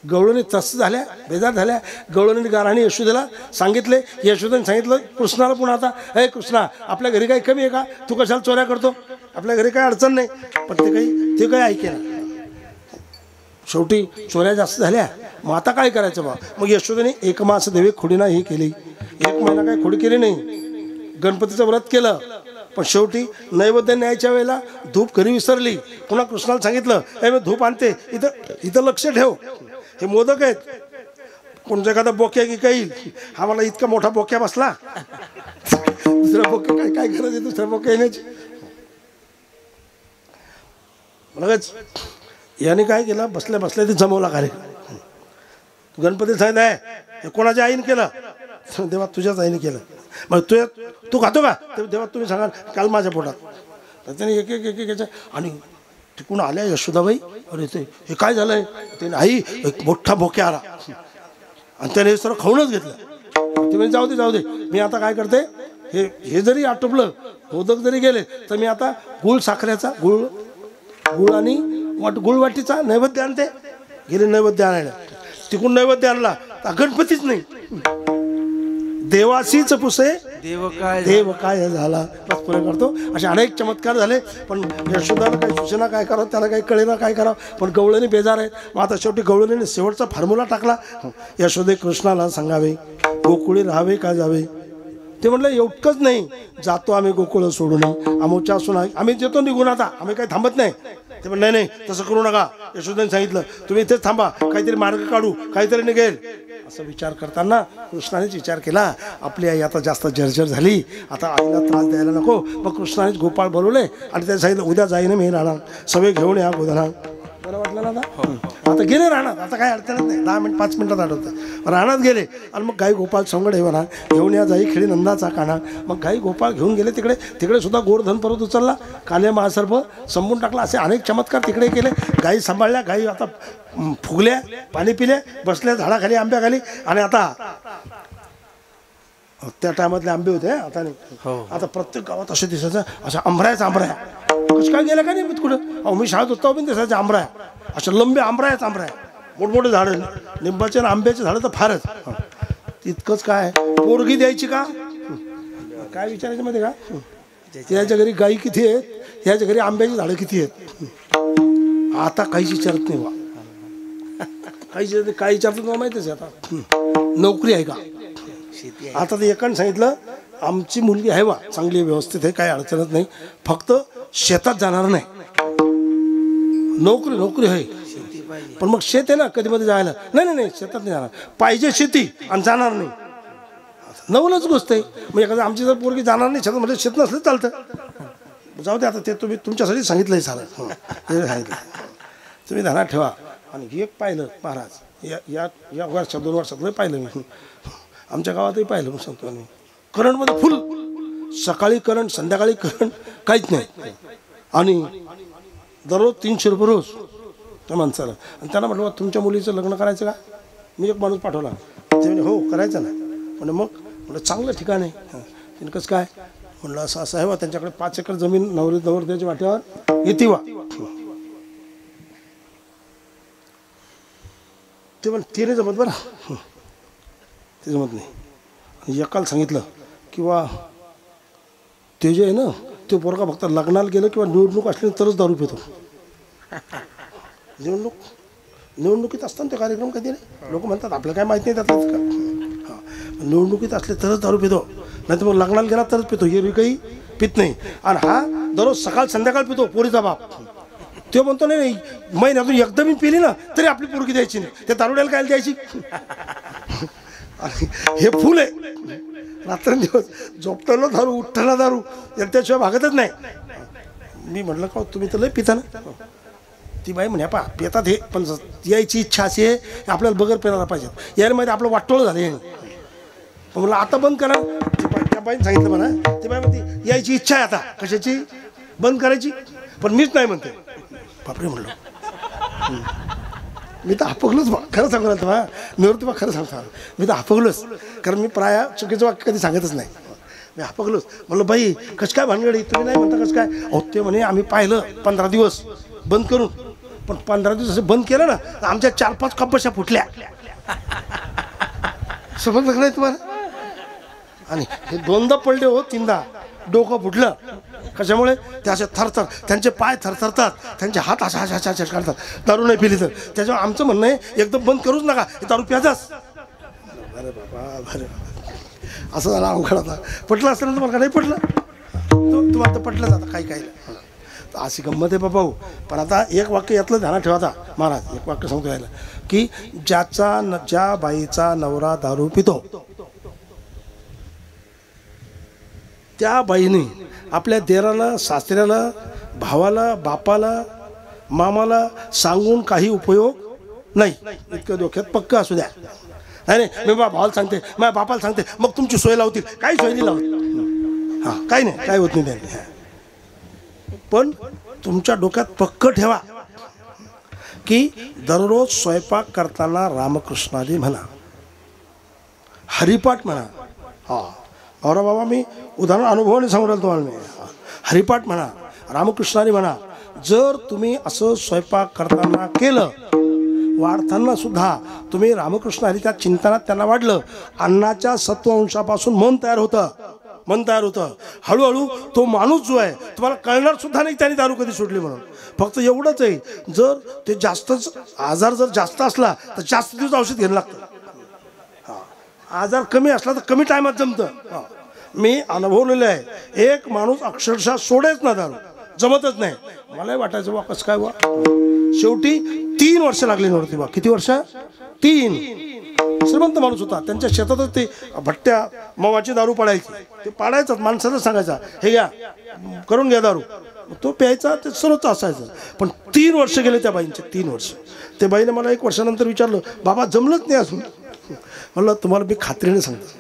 गवळणी त्रस्त झाल्या, बेजार झाल्या. गवळणी गाराणी यशोदेला सांगितले. यशोदेने सांगितलं कृष्णाला पुन्हा, आता हे कृष्णा आपल्या घरी काही कमी आहे का, तू कशाला चोऱ्या करतो, आपल्या घरी काही अडचण नाही. पण ते काही ऐकेना. शेवटी चोऱ्या जास्त झाल्या. मग आता काय करायचं बा. मग यशोदेने 1 मास देवी खोडीना ही केली. 1 महिना काही खोडी केली नाही. गणपतीचं व्रत केलं. पण शेवटी नैवेद्य न्यायच्या वेळेला धूप घरी विसरली. पुन्हा कृष्णाला सांगितलं हे मी धूप आणते, इथं लक्ष ठेव, हे मोदक आहेत. कोणत्या एखादा बोक्या की काही हा मला इतका मोठा बोक्या बसला, दुसरा बोक्या काय गरज आहे दुसऱ्या बोक्या येण्याची. लगेच याने काय केलं, बसल्या बसल्या ते जमवला कार्यक्रम. गणपती सांगितलं हे कोणाच्या आईने केलं, देवा तुझ्याच आईने केलं. मग तू खातो का, देवा तुम्ही सांगा काल माझ्या पोटात. त्याने एक एक एक एक आणि तिकडून आल्या यशोदाबाई. अरे ते हे काय झालंय, त्याने आई एक मोठा बोक्या आला आणि त्याने सर्व खाऊनच घेतलं. ते म्हणजे जाऊ दे मी आता काय करते, हे जरी आटोपलं, मोदक जरी गेले तर मी आता गुळ साखरेचा गुळ आणि गुळवाटीचा नैवेद्य आणते. गेले नैवेद्य आणायला, तिकडून नैवेद्य आणला तर गणपतीच नाही. देवासीच पुसे देव काय झाला बस पुरे करतो. असे अनेक चमत्कार झाले. पण यशोदाला काही सूचना काय करावं, त्याला काही कळेना काय करावं. पण गवळणी बेजार आहेत. मग आता शेवटी गवळणीने शेवटचा फॉर्म्युला टाकला. यशोदे कृष्णाला सांगावे गोकुळी राहावे का जावे. ते म्हटलं एवढंच नाही, जातो आम्ही गोकुळ सोडून, अमुच्या असून आम्ही येतो निघून, आता आम्ही काही थांबत नाही. ते पण नाही तसं करू नका. यशोदेने सांगितलं तुम्ही इथेच थांबा, काहीतरी मार्ग काढू, काहीतरी निघेल. असं विचार करताना कृष्णानेच विचार केला आपली आई आता जास्त जर्जर झाली, आता आईला त्रास द्यायला नको. मग कृष्णानेच गोपाळ बोलवले आणि त्याने सांगितलं उद्या जाईन मी राहणार, सगळे घेऊन या गोधना. बरं वाटलं ना आता गेले राहणार, आता काय अडचणच नाही. 10 मिनिट 5 मिनिटात आठवतं राहणार गेले. आणि मग गाई गोपाळ संगड हे म्हणा घेऊन या जाई खेळी नंदाचा काना. मग गाई गोपाळ घेऊन गेले. तिकडे सुद्धा गोवर्धन पर्वत उचलला, काले महासर्प संपून टाकला. असे अनेक चमत्कार तिकडे केले. गाई सांभाळल्या, गाई आता फुगल्या, पाणी पिले, बसल्या झाडाखाली आंब्याखाली. आणि आता त्या टायमातले आंबे होते आता नाही. आता प्रत्येक गावात असे दिसायचं, अशा आंबऱ्या कसं काय गेलं का नाही कुठं. अहो मी शाळेत होतो पण दिसायचं आंबऱ्या, अशा लंबे आंबऱ्या मोठमोठे झाडं. लिंबाचे आणि आंब्याचे झाडं तर फारच. तितकंच काय पोरगी द्यायची का काय विचारायचं मध्ये का. याच्या घरी गाई किती आहेत, याच्या घरी आंब्याची झाडं किती आहेत. आता काहीच विचारत नाही बा. काय विचारतं तुम्हाला माहितीच आहे. आता नोकरी आहे का, आता ते एकाने सांगितलं आमची मुलगी आहे बा चांगली व्यवस्थित आहे, काही अडचणच नाही, फक्त शेतात जाणार नाही. नोकरी आहे पण मग शेत आहे ना कधी मध्ये जायला. नाही शेतात नाही जाणार, पाहिजे शेती आणि जाणार नाही. नवलच गोष्ट आहे. मग एखादं आमची जर पोरगी जाणार नाही शेतात, म्हणजे शेत नसलं चालतं. जाऊ दे आता, ते तुम्ही तुमच्यासाठी सांगितलंय सारं. ते सांगितलं तुम्ही ध्यानात ठेवा. आणि एक पाहिलं महाराज या वर्षात 2 वर्षात पाहिलं मी, आमच्या गावातही पाहिलं. मग सांगतो आम्ही करंटमध्ये फुल, सकाळी करंट संध्याकाळी करंट, काहीच नाही. आणि दररोज 300 रुपये रोज त्या माणसाला. आणि त्यांना म्हटलं तुमच्या मुलीचं लग्न करायचं का. मी एक माणूस पाठवला, ते म्हणजे हो करायचं ना. म्हणजे मग म्हटलं चांगलं ठिकाण आहे. तिने कसं काय म्हटलं असं आहे बा, त्यांच्याकडे 5 एकर जमीन नवरदेवाच्या वाट्यावर येते वा. ते पण ते नाही जमत बरं, ते जमत नाही. आणि एकाला सांगितलं किंवा ते जे आहे ना ते पोरगा फक्त लग्नाला गेलं किंवा निवडणूक असली तरच दारू पितो. निवडणुकीत असताना ते कार्यक्रम कधी नाही. लोक म्हणतात आपल्याला काय माहिती नाही त्यातलं का. निवडणुकीत असले तरच दारू पितो, नाही तर मग लग्नाला गेला तरच पितो. हे काही पित नाही. आणि हा दररोज सकाळ संध्याकाळ पितो. पोरीचा बाप तो म्हणतो नाही महिन्यातून एकदा मी पिली ना तरी आपली पोरगी द्यायची नाही, त्या दारुड्याला काय द्यायची. हे फुल आहे. रात्रंदिवस झोपताना दारू उठताना दारू, त्याशिवाय भागतच नाही. मी म्हटलं का तुम्ही तर लय पिता ना. ती बाई म्हणे पा पितात हे, पण यायची इच्छा अशी आहे आपल्याला बगर पेरायला पाहिजे. यायला माहिती आपलं वाटोळं झालं. पण म्हणलं आता बंद करा. बाईने सांगितलं म्हणा, ती बाई म्हणते यायची इच्छा आहे आता, कशाची, बंद करायची, पण मीच नाही म्हणते. बापरे म्हणलो, मी तर आपगलोच. खरं सांगू ना निवृत्ती बा, खरं सांगतो मी तर आपगलोच, कारण मी प्राय चुकीचं वाक्य कधी सांगतच नाही. मी आपगलोच. म्हणलं बाई कसं काय भानगडी, तुम्ही नाही म्हणता कसं काय. अहो ते म्हणे आम्ही पाहिलं 15 दिवस बंद करून, पण 15 दिवस असं बंद केलं ना तर आमच्या 4-5 कपाशा फुटल्या. समजलं नाही तुम्हाला. आणि हे 2दा पडले हो, 3दा डोकं फुटलं. कशामुळे, ते असे थरथर, त्यांचे पाय थरथरतात, त्यांचे हात अशा अशा अशा काढतात. दारू नाही पिली तर. त्याच्यामुळे आमचं म्हणणं आहे एकदम बंद करूच नका, हे दारू प्याजाच. अरे बाबा, अरे असं झालं अवघड. आता पटलं असतं ना तुम्हाला, का नाही पटलं, तुम्हाला तर पटलंच आता काही काही. अशी गंमत आहे बाबा. पण आता एक वाक्य यातलं ध्यानात ठेवाता महाराज, एक वाक्य सांगतो यायला, की ज्या बाईचा नवरा दारू पितो त्या बाईने आपल्या देराला, सासऱ्याला, भावाला, बापाला, मामाला सांगून काही उपयोग नाही. इतकं डोक्यात पक्क असू द्या. नाही मी बा भावाला सांगते, माझ्या बापाला सांगते, मग तुमची सोय लावतील. काही सोय नाही लावत. हां काही नाही, काय होत नाही त्यांनी. पण तुमच्या डोक्यात पक्क ठेवा की दररोज स्वयंपाक करताना रामकृष्णाली म्हणा, हरिपाठ म्हणा. हां औरा बाबा, मी उदाहरण अनुभवाने सांगू राहिलो तुम्हाला. मी हरिपाठ म्हणा, रामकृष्णाली म्हणा. जर तुम्ही असं स्वयंपाक करताना केलं, वाढताना सुद्धा तुम्ही रामकृष्ण हरी त्या चिंतनात त्यांना वाढलं, अन्नाच्या सत्वअंशापासून मन तयार होतं. हळूहळू तो माणूस जो आहे तुम्हाला कळणार सुद्धा नाही त्याने दारू कधी सोडली म्हणून. फक्त एवढंच आहे, जर ते जास्तच आजार जर जास्त असला तर जास्त दिवस औषध घ्यायला लागतं. आजार कमी असला तर कमी टायमात जमतं. मी अनुभवलेलं आहे. एक माणूस अक्षरशः सोडेच ना दारू, जमतच नाही. मलाही वाटायचं वा कसं काय वा. शेवटी 3 वर्ष लागली नव्हती बा. किती वर्ष? 3. श्रीमंत माणूस होता, त्यांच्या शेतातच ते भट्ट्या मवाची दारू पाडायची. ते पाडायचं, माणसाला सांगायचा हे घ्या करून घ्या दारू, तो प्यायचा. ते सर्वच असायचं. पण 3 वर्ष गेले त्या बाईंचे, 3 वर्ष. त्या बाईने मला 1 वर्षानंतर विचारलं, बाबा जमलंच नाही अजून. म्हणलं तुम्हाला मी खात्रीने सांगतो,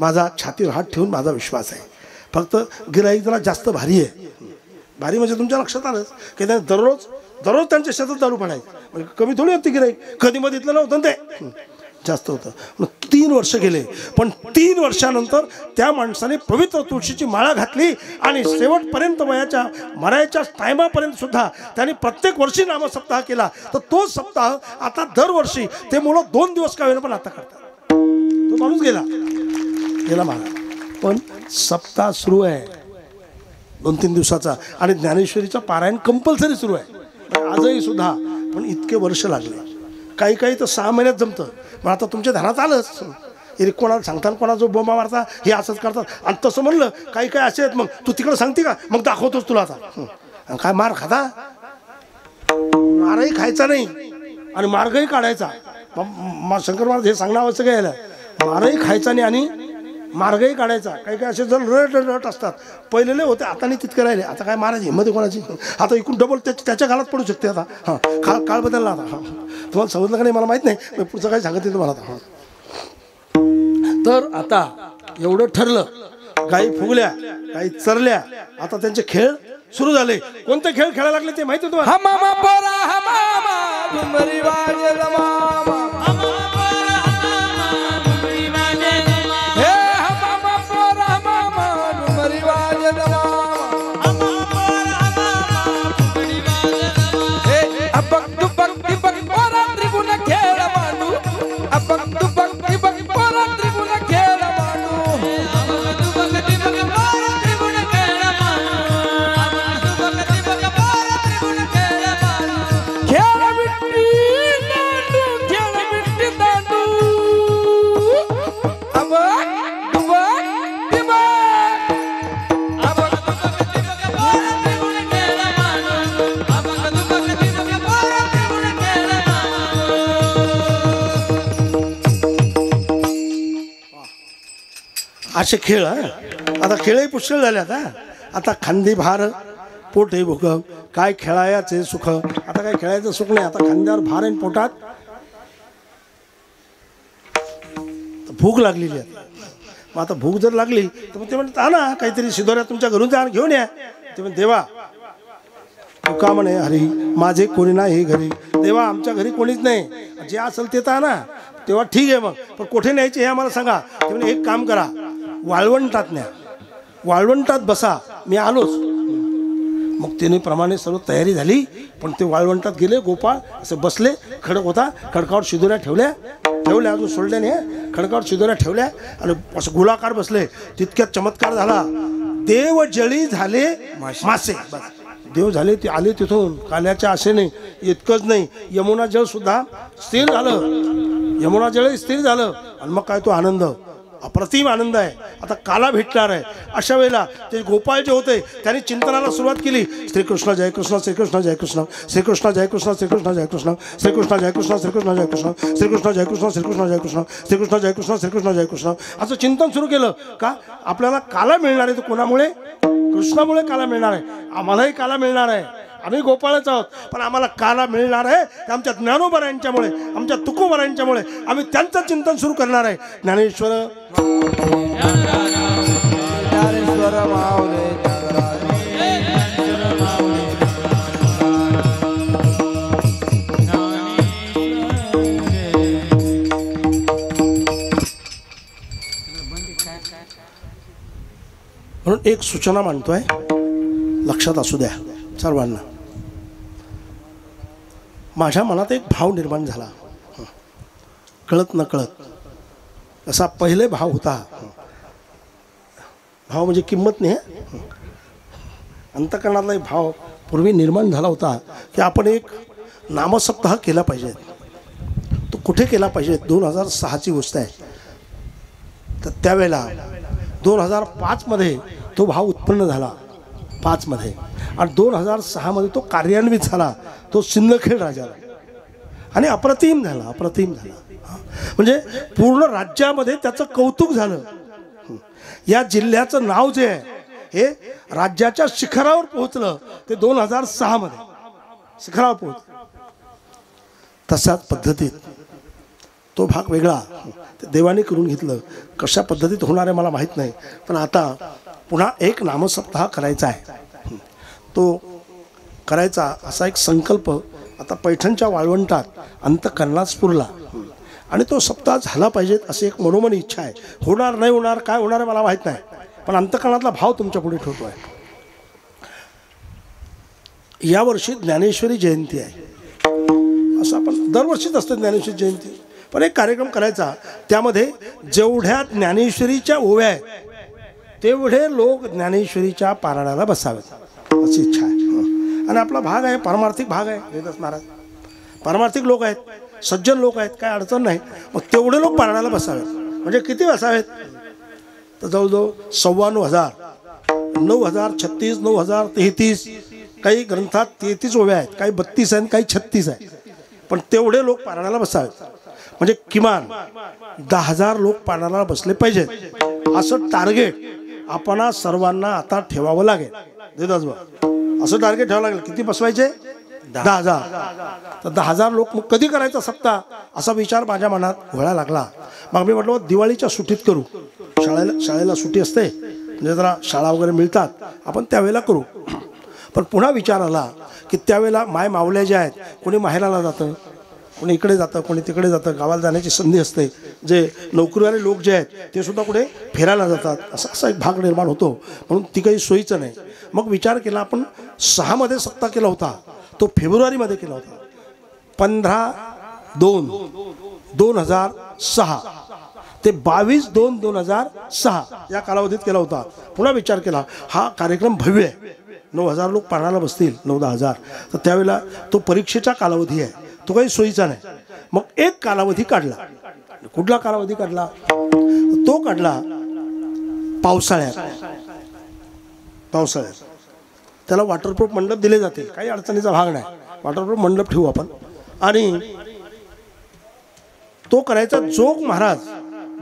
माझा छातीवर हात ठेवून माझा विश्वास आहे. फक्त गिराईक जरा जास्त भारी आहे. भारी म्हणजे तुमच्या लक्षात आलंच की त्यांनी दररोज त्यांच्या शेतात दारू पडायची. कमी थोडी होती गिराईक, कधी मध्ये इथलं नव्हतं ते, जास्त होतं. मग 3 वर्ष गेले. पण 3 वर्षानंतर त्या माणसाने पवित्र तुळशीची माळा घातली आणि शेवटपर्यंत वयाच्या मरायच्या टायमापर्यंत सुद्धा त्याने प्रत्येक वर्षी नामसप्ताह केला. तर तो सप्ताह आता दरवर्षी ते मुलं 2 दिवस का होईना पण आता करतात. तो माणूस गेला महाराज. पण सप्ताह सुरू आहे 2-3 दिवसाचा, आणि ज्ञानेश्वरीचा पारायण कंपल्सरी सुरू आहे आजही सुद्धा. पण इतके वर्ष लागले. काही तर 6 महिन्यात जमतं. पण आता तुमच्या ध्यानात आलंच, हे कोणाला सांगताना कोणा जो बोंबा मारता हे असंच करतात. आणि तसं म्हणलं काही असे आहेत, मग तू तिकडं सांगते का, मग दाखवतोच तुला आता. काय मार खाता, मारही खायचा नाही आणि मार्गही काढायचा. शंकर महाराज हे सांगणं आवश्यक आहे. मारही खायचा नाही आणि मार्गही काढायचा. काही असे जण रट असतात. पहिलेले होते, आता नाही तितके राहिले. आता काय महाराज हिंमत कोणाची, आता इकडून डबल त्याच्या घालात पडू शकते आता. हां काळ बदलला आता. तुम्हाला समजलं का नाही मला माहीत नाही, मी पुढचं काही सांगत नाही तुम्हाला आता. तर आता एवढं ठरलं, गाई फुगल्या, गाई चरल्या, आता त्यांचे खेळ सुरू झाले. कोणते खेळ खेळायला लागले ते माहिती तुम्हाला? असे खेळ. आता खेळही पुष्कळ झाले. आता खांदी भार पोटे भुक, काय खेळायचे सुख. आता काय खेळायचं सुख नाही. आता खांद्यावर भार आणि पोटात भूक लागलेली आहे. मग आता भूक जर लागली तर मग ते म्हणतात आणा काहीतरी शिदोऱ्या तुमच्या घरून जा घेऊन या. ते म्हणते देवा तू का म्हणे हरी माझे कोणी नाही घरी. देवा आमच्या घरी कोणीच नाही, जे असेल ते तर आणा. तेव्हा ठीक आहे मग, पण कुठे न्यायचे हे आम्हाला सांगा. ते म्हणे एक काम करा, वाळवंटात न्या, वाळवंटात बसा, मी आलोच. मग त्याने प्रमाणे सर्व तयारी झाली. पण ते वाळवंटात गेले. गोपाळ असे बसले, खडक होता, खडकावर शिदोऱ्या ठेवल्या अजून सोडल्या नाही, खडकावर शिदोऱ्या ठेवल्या आणि असं गोलाकार बसले. तितक्यात चमत्कार झाला, देव जळी झाले मासे. देव झाले, ते आले तिथून काल्याच्या आशेने. इतकंच नाही, यमुना जळ सुद्धा स्थिर झालं, यमुना जळ स्थिर झालं. आणि मग काय तो आनंद, अप्रतिम आनंद आहे. आता काला भेटणार आहे. अशा वेळेला ते गोपाळ जे होते त्यांनी चिंतनाला सुरुवात केली. श्रीकृष्ण जय कृष्ण, श्रीकृष्ण जय कृष्ण, श्रीकृष्ण जय कृष्ण, श्रीकृष्ण जय कृष्ण, श्रीकृष्ण जय कृष्ण, श्रीकृष्ण जय कृष्ण, श्रीकृष्ण जय कृष्ण, श्रीकृष्ण जय कृष्ण, श्रीकृष्ण जय कृष्ण, श्रीकृष्ण जय कृष्ण, असं चिंतन सुरू केलं. का आपल्याला काला मिळणार आहे, तो कोणामुळे? कृष्णामुळे काला मिळणार आहे. आम्हालाही काला मिळणार आहे, आम्ही गोपाळच आहोत, पण आम्हाला काला मिळणार आहे ते आमच्या ज्ञानोबरायांच्यामुळे, आमच्या तुकोबरायांच्यामुळे. आम्ही त्यांचं चिंतन सुरू करणार आहे. ज्ञानेश्वर ज्ञानेश्वर माऊली म्हणून एक सूचना मांडतोय, लक्षात असू द्या सर्वांना. माझ्या मनात एक भाव निर्माण झाला, कळत न कळत. असा पहिले भाव होता, भाव म्हणजे किंमत नाही, अंतःकरणातला एक भाव पूर्वी निर्माण झाला होता की आपण एक नामसप्ताह केला पाहिजे. तो कुठे केला पाहिजे? 2006ची गोष्ट आहे. तर त्यावेळेला 2005 मध्ये तो भाव उत्पन्न झाला, 5 मध्ये, आणि 2006 मध्ये तो कार्यान्वित झाला. तो सिंदखेड राजाला, आणि अप्रतिम झाला, अप्रतिम झाला. म्हणजे पूर्ण राज्यामध्ये त्याचं कौतुक झालं. या जिल्ह्याचं नाव जे आहे हे राज्याच्या शिखरावर पोहोचलं, ते 2006 मध्ये शिखरावर पोहोचलं. तशाच पद्धतीत तो भाग वेगळा ते देवाने करून घेतलं. कशा पद्धतीत होणार आहे मला माहीत नाही, पण आता पुन्हा एक नामसप्ताह करायचा आहे. तो करायचा असा एक संकल्प आता पैठणच्या वाळवंटात अंतःकरणात स्फुरला, आणि तो सप्ताह झाला पाहिजे अशी एक मनोमनी इच्छा आहे. होणार नाही होणार, काय होणार आहे मला माहीत नाही, पण अंतःकरणातला भाव तुमच्या पुढे ठेवतो आहे. यावर्षी ज्ञानेश्वरी जयंती आहे. असं आपण दरवर्षीच असतं ज्ञानेश्वरी जयंती, पण एक कार्यक्रम करायचा. त्यामध्ये जेवढ्या ज्ञानेश्वरीच्या ओव्या आहेत तेवढे लोक ज्ञानेश्वरीच्या पारायणाला बसावेत अशी इच्छा आहे. आणि आपला भाग आहे, पारमार्थिक भाग आहे. वेदस महाराज पारमार्थिक लोक आहेत, सज्जन लोक आहेत, काय अडचण नाही. मग तेवढे लोक पारायणाला बसावेत. म्हणजे किती बसावेत? तर जवळजवळ 9,500, 9,036, 9,033, काही ग्रंथात 33 ओव्या आहेत, काही 32 आहेत, काही 36 आहेत. पण तेवढे लोक पारायणाला बसावेत. म्हणजे किमान 10,000 लोक पारायणाला बसले पाहिजेत, असं टार्गेट आपणा सर्वांना आता ठेवावं लागेल. असं टार्गेट ठेवावं लागेल. किती बसवायचे? 10,000. तर 10,000 लोक मग कधी करायचा सप्ताह, असा विचार माझ्या मनात व्हायला लागला. मग मी म्हटलं दिवाळीच्या सुट्टीत करू. शाळेला सुट्टी असते, म्हणजे जरा शाळा वगैरे मिळतात, आपण त्यावेळेला करू. पण पुन्हा विचार आला की त्यावेळेला माय मावल्या ज्या आहेत, कोणी माहेराला जातं, कोणी इकडे जातं, कोणी तिकडे जातं, गावाला जाण्याची संधी असते. जे नोकरीवाले लोक जे आहेत ते सुद्धा कुठे फिरायला जातात, असा एक भाग निर्माण होतो. म्हणून ती काही सोयीचं नाही. मग विचार केला, आपण 6 मध्ये सप्ताह केला होता, तो फेब्रुवारीमध्ये केला होता. 15/2/2006 ते 22/2/2006 या कालावधीत केला होता. पुन्हा विचार केला हा कार्यक्रम भव्य आहे, 9,000 लोक पारायणाला बसतील, 9-10,000. तर त्यावेळेला तो परीक्षेचा कालावधी आहे, तो काही सोयीचा नाही. मग एक कालावधी काढला. कुठला कालावधी काढला? तो काढला पावसाळ्यात. त्याला वॉटरप्रूफ मंडप दिले जातील, काही अडचणीचा भाग नाही. वॉटरप्रूफ मंडप ठेवू आपण. आणि तो करायचा जोग महाराज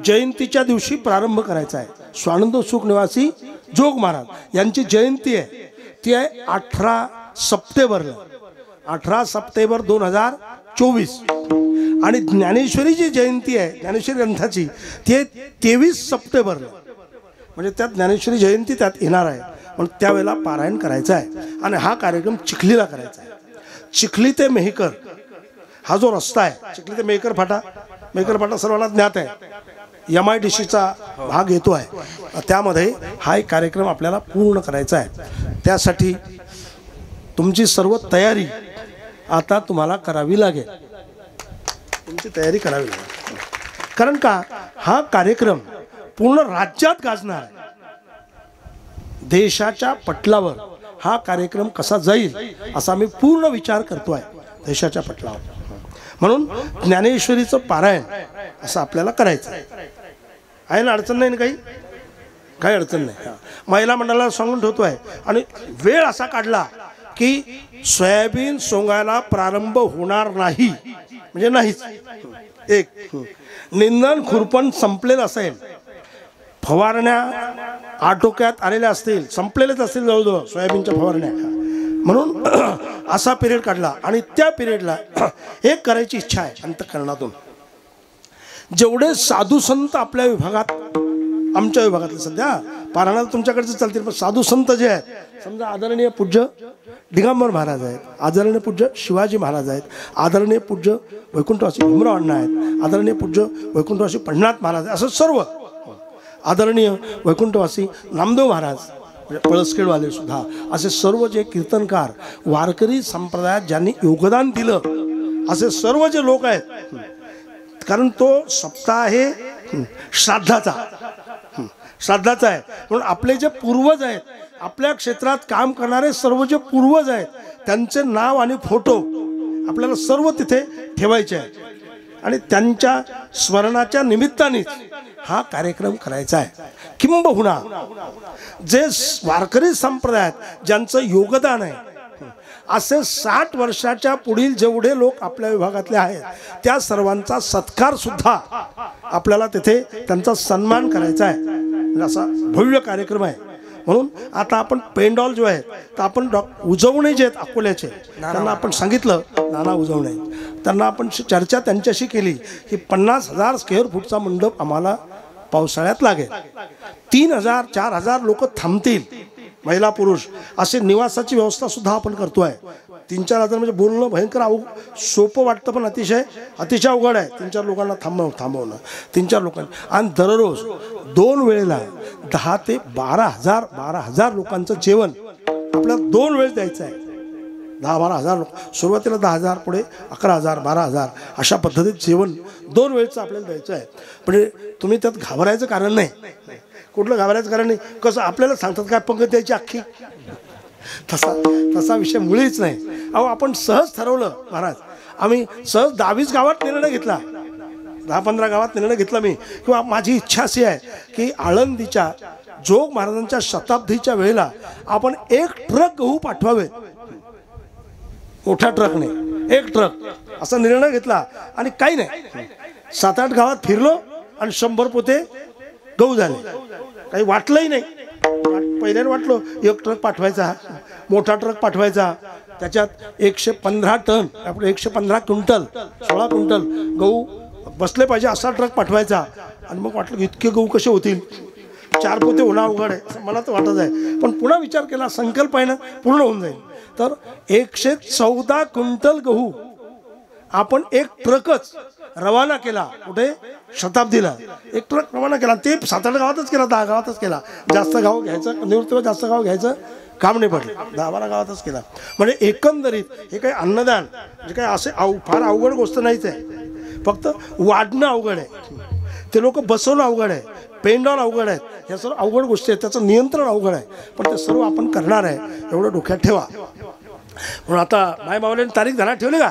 जयंतीच्या दिवशी प्रारंभ करायचा आहे. स्वानंद सुख निवासी जोग महाराज यांची जयंती आहे, ती आहे 18 सप्टेंबरला, 18 सप्टेंबर 2024. आणि ज्ञानेश्वरी जी जयंती आहे ज्ञानेश्वरी ग्रंथाची ती आहे 23 सप्टेंबरला, म्हणजे त्यात ज्ञानेश्वरी जयंती त्यात येणार आहे. म्हणून त्यावेळेला पारायण करायचं आहे. आणि हा कार्यक्रम चिखलीला करायचा आहे. चिखली ते मेहकर हा जो रस्ता आहे, चिखली ते मेहकर फाटा सर्वांना ज्ञात आहे. MIDCचा भाग येतो आहे. त्यामध्ये हा एक कार्यक्रम आपल्याला पूर्ण करायचा आहे. त्यासाठी तुमची सर्व तयारी आता तुम्हाला करावी लागेल. तुमची तयारी करावी लागेल. कारण का हा कार्यक्रम पूर्ण राज्यात गाजणार आहे. देशाच्या पटलावर हा कार्यक्रम कसा जाईल असा मी पूर्ण विचार करतो आहे. देशाच्या पटलावर. म्हणून ज्ञानेश्वरीचं पारायण असं आपल्याला करायचं आहे ना. अडचण नाही ना, काही अडचण नाही. महिला मंडळाला सांगून ठेवतो आहे. आणि वेळ असा काढला की सोयाबीन सोंगायला प्रारंभ होणार नाही, म्हणजे नाहीच. एक निंदन खुरपण संपलेलं असेल, फवारण्या आटोक्यात आलेल्या असतील, संपलेलेच असतील जवळजवळ सोयाबीनच्या फवारण्या. म्हणून असा पिरियड काढला. आणि त्या पिरियडला एक करायची इच्छा आहे अंतःकरणातून. जेवढे साधू संत आपल्या विभागात, आमच्या विभागातले सध्या पारायणाला तुमच्याकडचे चालतील, पण साधू संत जे आहेत, समजा आदरणीय पूज्य दिगंबर महाराज आहेत, आदरणीय पूज्य शिवाजी महाराज आहेत, आदरणीय पूज्य वैकुंठवासी भीमराव अण्णा आहेत, आदरणीय पूज्य वैकुंठवासी पंढरनाथ महाराज, असं सर्व आदरणीय वैकुंठवासी नामदेव महाराज, पळसखेडवाले सुद्धा, असे सर्व जे कीर्तनकार वारकरी संप्रदायात ज्यांनी योगदान दिलं, असे सर्व जे लोक आहेत. कारण तो सप्ताह आहे श्राद्धाचा आहे. म्हणून आपले जे पूर्वज आहेत, आपल्या क्षेत्रात काम करणारे सर्व जे पूर्वज आहेत, त्यांचे नाव आणि फोटो आपल्याला सर्व तिथे ठेवायचे आहेत. आणि त्यांच्या स्मरणाच्या निमित्तानेच हा कार्यक्रम करायचा आहे. किंबहुना जे वारकरी संप्रदायात ज्यांचं योगदान आहे, असे 60 वर्षाच्या पुढील जेवढे लोक आपल्या विभागातले आहेत, त्या सर्वांचा सत्कार सुद्धा आपल्याला तिथे त्यांचा सन्मान करायचा आहे. असा भव्य कार्यक्रम आहे. म्हणून आता आपण पेंडॉल जो आहे, तर आपण उजवणे जे आहेत अकोल्याचे, त्यांना आपण सांगितलं, नाना उजवणे, त्यांना आपण चर्चा त्यांच्याशी केली की 50,000 स्क्वेअर फूटचा मंडप आम्हाला पावसाळ्यात लागेल. 3,000 4,000 लोक थांबतील, महिला पुरुष, असे निवासाची व्यवस्था सुद्धा आपण करतोय. 3-4 म्हणजे बोलणं भयंकर सोपं वाटतं, पण अतिशय अवघड आहे. 3-4 लोकांना थांबवणं 3-4 लोकांना. आणि दररोज 2 वेळेला 10 ते 12,000 लोकांचं जेवण आपल्याला 2 वेळ द्यायचं आहे. 10-12,000 लोक, सुरुवातीला 10,000, पुढे 11,000 12,000 अशा पद्धतीत जेवण 2 वेळचं आपल्याला द्यायचं आहे. म्हणजे तुम्ही त्यात घाबरायचं कारण नाही, कुठलं घाबरायचं कारण नाही. कसं आपल्याला सांगतात काय पंगत द्यायची अख्खी, तसा विषय मुळीच नाही. अहो, आपण सहज ठरवलं महाराज, आम्ही सहज 10-20 गावात निर्णय घेतला, 10-15 गावात निर्णय घेतला मी, किंवा माझी इच्छा अशी आहे की आळंदीच्या जोग महाराजांच्या शताब्दीच्या वेळेला आपण 1 ट्रक गहू पाठवावे, मोठ्या ट्रकने 1 ट्रक, असा निर्णय घेतला. आणि काही नाही, 7-8 गावात फिरलो आणि 100 पोते गहू झाले. काही वाटलंही नाही. पहिल्याने वाटलो 1 ट्रक पाठवायचा, मोठा ट्रक पाठवायचा, त्याच्यात 115 टन, आपले 115 क्विंटल 16 क्विंटल गहू बसले पाहिजे असा ट्रक पाठवायचा. आणि मग वाटलं इतके गहू कसे होतील, 4 पोते होणं अवघड आहे असं मला तर वाटत आहे. पण पुन्हा विचार केला, संकल्प आहे ना, पूर्ण होऊन जाईल. तर 114 क्विंटल गहू आपण 1 ट्रकच रवाना केला. कुठे? शताब्दीला 1 ट्रक रवाना केला. ते 7-8 गावातच केला, 10 गावातच केला. जास्त गाव घ्यायचं, निवृत्तीवर जास्त गाव घ्यायचं काम नाही पडलं, 10-12 गावातच केला. म्हणजे एकंदरीत हे काही अन्नदान म्हणजे काय असे फार अवघड गोष्ट नाहीच आहे. फक्त वाढणं अवघड आहे, ते लोक बसवणं अवघड आहे, पेंडॉल अवघड आहेत, ह्या सर्व अवघड गोष्टी आहेत, त्याचं नियंत्रण अवघड आहे. पण ते सर्व आपण करणार आहे, एवढं डोक्यात ठेवा. म्हणून आता माय मावल्याने तारीख ध्यानात ठेवली का?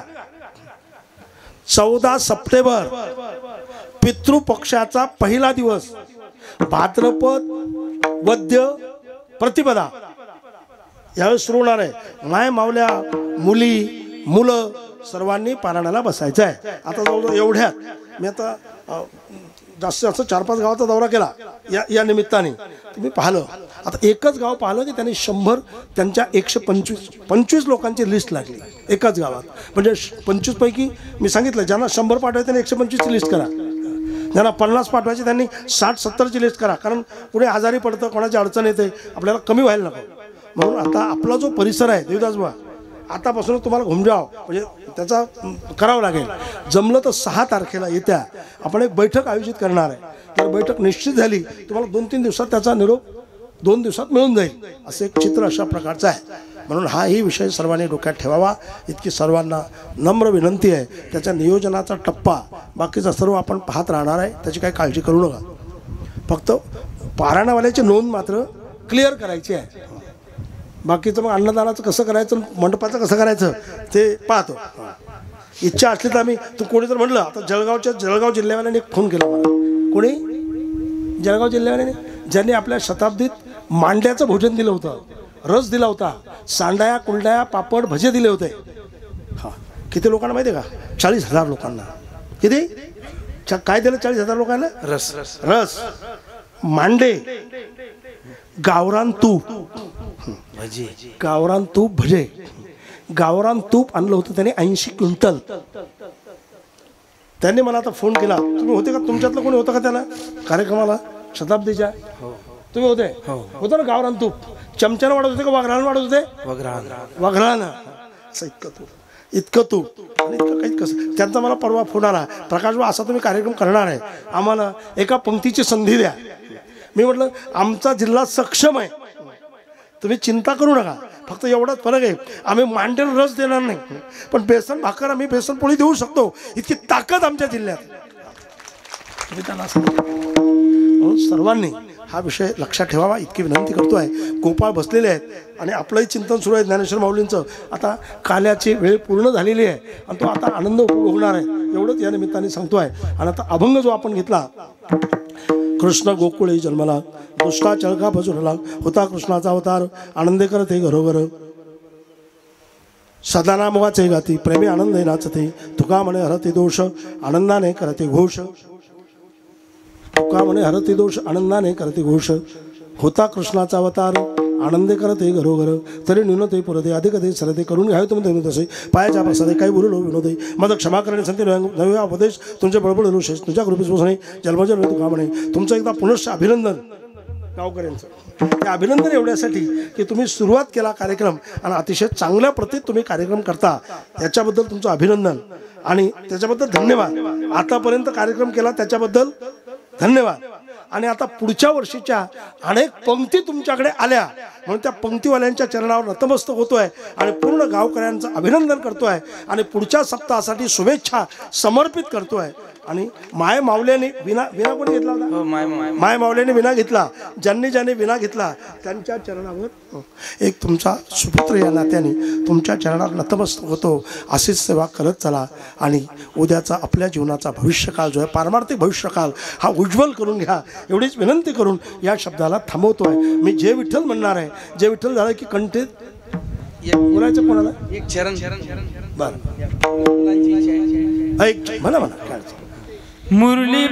14 सप्टेंबर पितृपक्षाचा पहिला दिवस, भाद्रपद वद्य प्रतिपदा यावेळेस सुरू होणार आहे. माय मावल्या मुली मुलं सर्वांनी पारायणाला बसायचं आहे. आता जवळजवळ एवढ्यात मी आता जास्त 4-5 गावाचा दौरा केला या निमित्ताने, तुम्ही पाहिलं. आता एकच गाव पाहिलं की त्यांनी 100 त्यांच्या 125 लोकांची लिस्ट लागली एकाच गावात. म्हणजे 25 पैकी मी सांगितलं ज्यांना 100 पाठवायचे त्यांनी 125ची लिस्ट करा, ज्यांना 50 पाठवायचे त्यांनी 60-70ची लिस्ट करा. कारण कुणी आजारी पडतं, कोणाची अडचण येते, आपल्याला कमी व्हायला नको. म्हणून आता आपला जो परिसर आहे देवदास बुवा, आतापासून तुम्हाला घुमजाव म्हणजे त्याचा करावं लागेल. जमलं तर 6 तारखेला येत्या आपण एक बैठक आयोजित करणार आहे. तर बैठक निश्चित झाली तुम्हाला 2-3 दिवसात त्याचा निरोप 2 दिवसात मिळून जाईल. असं एक चित्र अशा प्रकारचं आहे. म्हणून हाही विषय सर्वांनी डोक्यात ठेवावा इतकी सर्वांना नम्र विनंती आहे. त्याच्या नियोजनाचा टप्पा बाकीचा सर्व आपण पाहत राहणार आहे, त्याची काही काळजी करू नका. फक्त पारायणवाल्याची नोंद मात्र क्लिअर करायची आहे. बाकीचं मग अन्नदानाचं कसं करायचं, मंडपाचं कसं करायचं ते पाहतो. इच्छा असली तर आम्ही तू कोणी जर म्हटलं आता जळगाव जिल्ह्यावाल्याने एक फोन केला मला. कोणी जळगाव जिल्ह्यावाल्याने ज्यांनी आपल्या शताब्दीत मांड्याचं भोजन दिलं होतं, रस दिला होता, सांडाया कुलडाया पापड भजे दिले होते. हां किती लोकांना माहिती आहे का? 40,000 लोकांना. किती काय दिलं 40,000 लोकांना? रस, मांडे, गावरान तूप भजे, गावरान तूप भजे, गावरान तूप आणलं होतं त्याने 80 क्विंटल. त्यांनी मला आता फोन केला. तुम्ही होते का? तुमच्यातलं कोणी होतं का त्याला कार्यक्रमाला शताब्दीच्या? तुम्ही होते? होतं ना. गावरान तूप चमच्यानं वाढत होते का वाघरानं वाढत होते? वाघरानं. असं इतकं तूप आणि इतकं काही कसं. त्यांचा मला परवा फोन आला, प्रकाशभाऊ असा तुम्ही कार्यक्रम करणार आहे, आम्हाला एका पंक्तीची संधी द्या. मी म्हटलं आमचा जिल्हा सक्षम आहे, तुम्ही चिंता करू नका. फक्त एवढाच फरक आहे, आम्ही मांडेल रस देणार नाही, पण बेसन भाकर आम्ही बेसन पोळी देऊ शकतो. इतकी ताकद आमच्या जिल्ह्यात. तुम्ही त्यांना म्हणून सर्वांनी हा विषय लक्षात ठेवावा इतकी विनंती करतोय. गोपाळ बसलेले आहेत आणि आपलंही चिंतन सुरू आहे ज्ञानेश्वर माऊलींचं. आता काल्याची वेळ पूर्ण झालेली आहे आणि तो आता आनंद उपभोगणार आहे, एवढंच या निमित्ताने सांगतोय. आणि आता अभंग जो आपण घेतला, कृष्ण गोकुळे जन्मला, दुष्टा चळका भजुरला, होता कृष्णाचा अवतार, आनंदे करते घरोघर, सदाना मोगाचे गाती, प्रेमी आनंदे नाचते, तुका म्हणे हरते दोष, आनंदाने करते घोष, तुका म्हणे हरते दोष, आनंदाने करते घोष, होता कृष्णाचा अवतार, आनंदे करते घरोघर, तरी न्यूनते पुरते अधिक ते सरते, करून घ्यावे तुम्ही तसे पायाच्या प्रसादे, काही बोललो विनोदे, मद क्षमा करणे संते नवे उपदेश, तुमचे बळबळ शेष तुझ्या कृपेस पोसणे, जन्मजन्म तुका म्हणे. तुमचं एकदा पुनश्च अभिनंदन गावकऱ्यांचं. ते अभिनंदन एवढ्यासाठी की तुम्ही सुरुवात केला कार्यक्रम आणि अतिशय चांगल्या प्रतीत तुम्ही कार्यक्रम करता, त्याच्याबद्दल तुमचं अभिनंदन आणि त्याच्याबद्दल धन्यवाद. आतापर्यंत कार्यक्रम केला त्याच्याबद्दल धन्यवाद. आणि आता पुढच्या वर्षीच्या अनेक पंक्ती तुमच्याकडे आल्या म्हणून त्या पंक्तीवाल्यांच्या चरणावर नतमस्तक होतोय आणि पूर्ण गावकऱ्यांचं अभिनंदन करतोय आणि पुढच्या सप्ताहासाठी शुभेच्छा समर्पित करतोय. आणि माय मावल्याने विना कोणी घेतला होता? माय मावल्याने विना घेतला. ज्यांनी विना घेतला त्यांच्या चरणावर एक तुमचा सुपुत्र या नात्याने तुमच्या चरणावर नतमस्तक होतो. अशीच सेवा करत चला आणि उद्याचा आपल्या जीवनाचा भविष्यकाळ जो आहे पारमार्थिक भविष्यकाळ हा उज्ज्वल करून घ्या एवढीच विनंती करून या शब्दाला थांबवतोय. मी जे विठ्ठल म्हणणार आहे, जे विठ्ठल झालं की कंठीत बोलायचं कोणाला एक चरण बरं ऐक म्हणा काय मुरली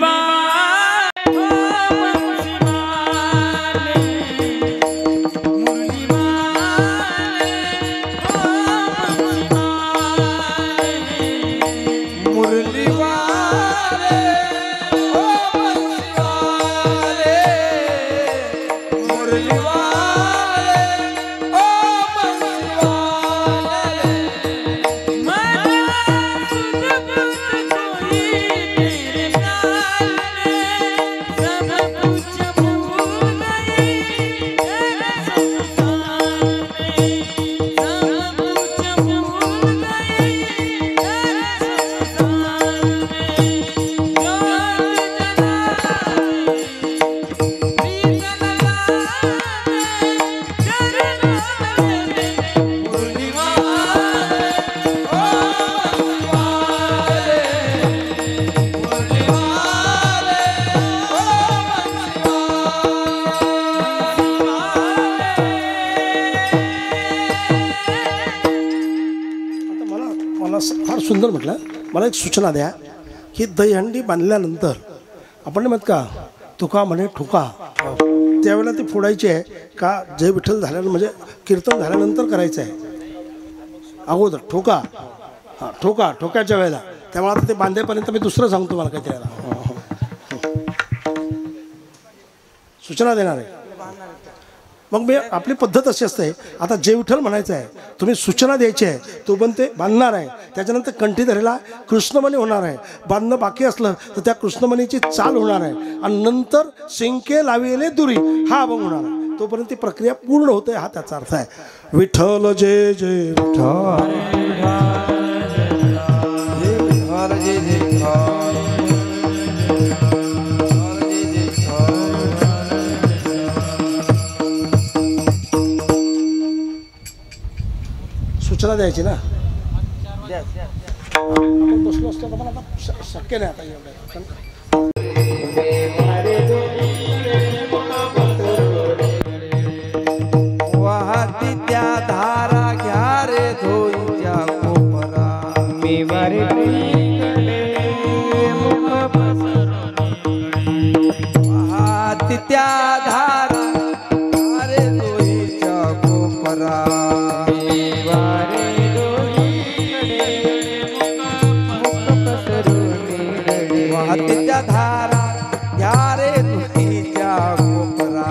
फार सुंदर म्हटलं. मला एक सूचना द्या की दहीहंडी बांधल्यानंतर आपण म्हणत का तुका म्हणे ठोका त्यावेळेला ती फोडायची आहे का जय विठ्ठल झाल्यानंतर म्हणजे कीर्तन झाल्यानंतर करायचं आहे? अगोदर ठोका, हां ठोका, ठोक्याच्या वेळेला. त्यामुळे आता ते बांधेपर्यंत मी दुसरं सांगतो मला काहीतरी आता सूचना देणार आहे. मग मी आपली पद्धत अशी असते, आता जय विठ्ठल म्हणायचं आहे, तुम्ही सूचना द्यायची आहे, तो पण ते बांधणार आहे. त्याच्यानंतर कंठीधरेला कृष्णमणी होणार आहे. बांधणं बाकी असलं तर त्या कृष्णमणीची चाल होणार आहे आणि नंतर शिंके लाविले दुरी हा अभंग होणार आहे. तोपर्यंत ती प्रक्रिया पूर्ण होते, हा त्याचा अर्थ आहे. विठ्ठल जय जय विठ्ठल, जय जय सूचना द्यायची ना. आपण बसलो असतो तर मला आता शक्य नाही आता एवढं. वाहती त्या धारा घ्या रे धोईच्या कोपरा, मी वारे वाहती त्या धारा घ्या रे धोईच्या कोपरा, वाहती त्या धारा घ्या रे धोईच्या कोपरा,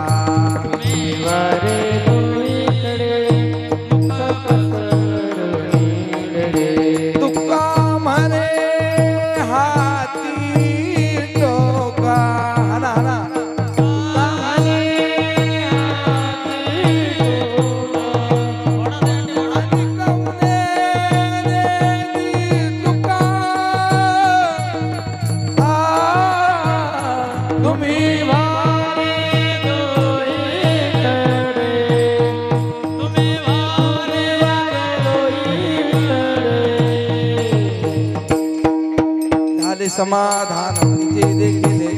तुका म्हणे हाती टोका, हाना हाना, तुका म्हणे हाती कवने रे तुका, तुम्ही वारे झाले समाधान म्हणजे देखील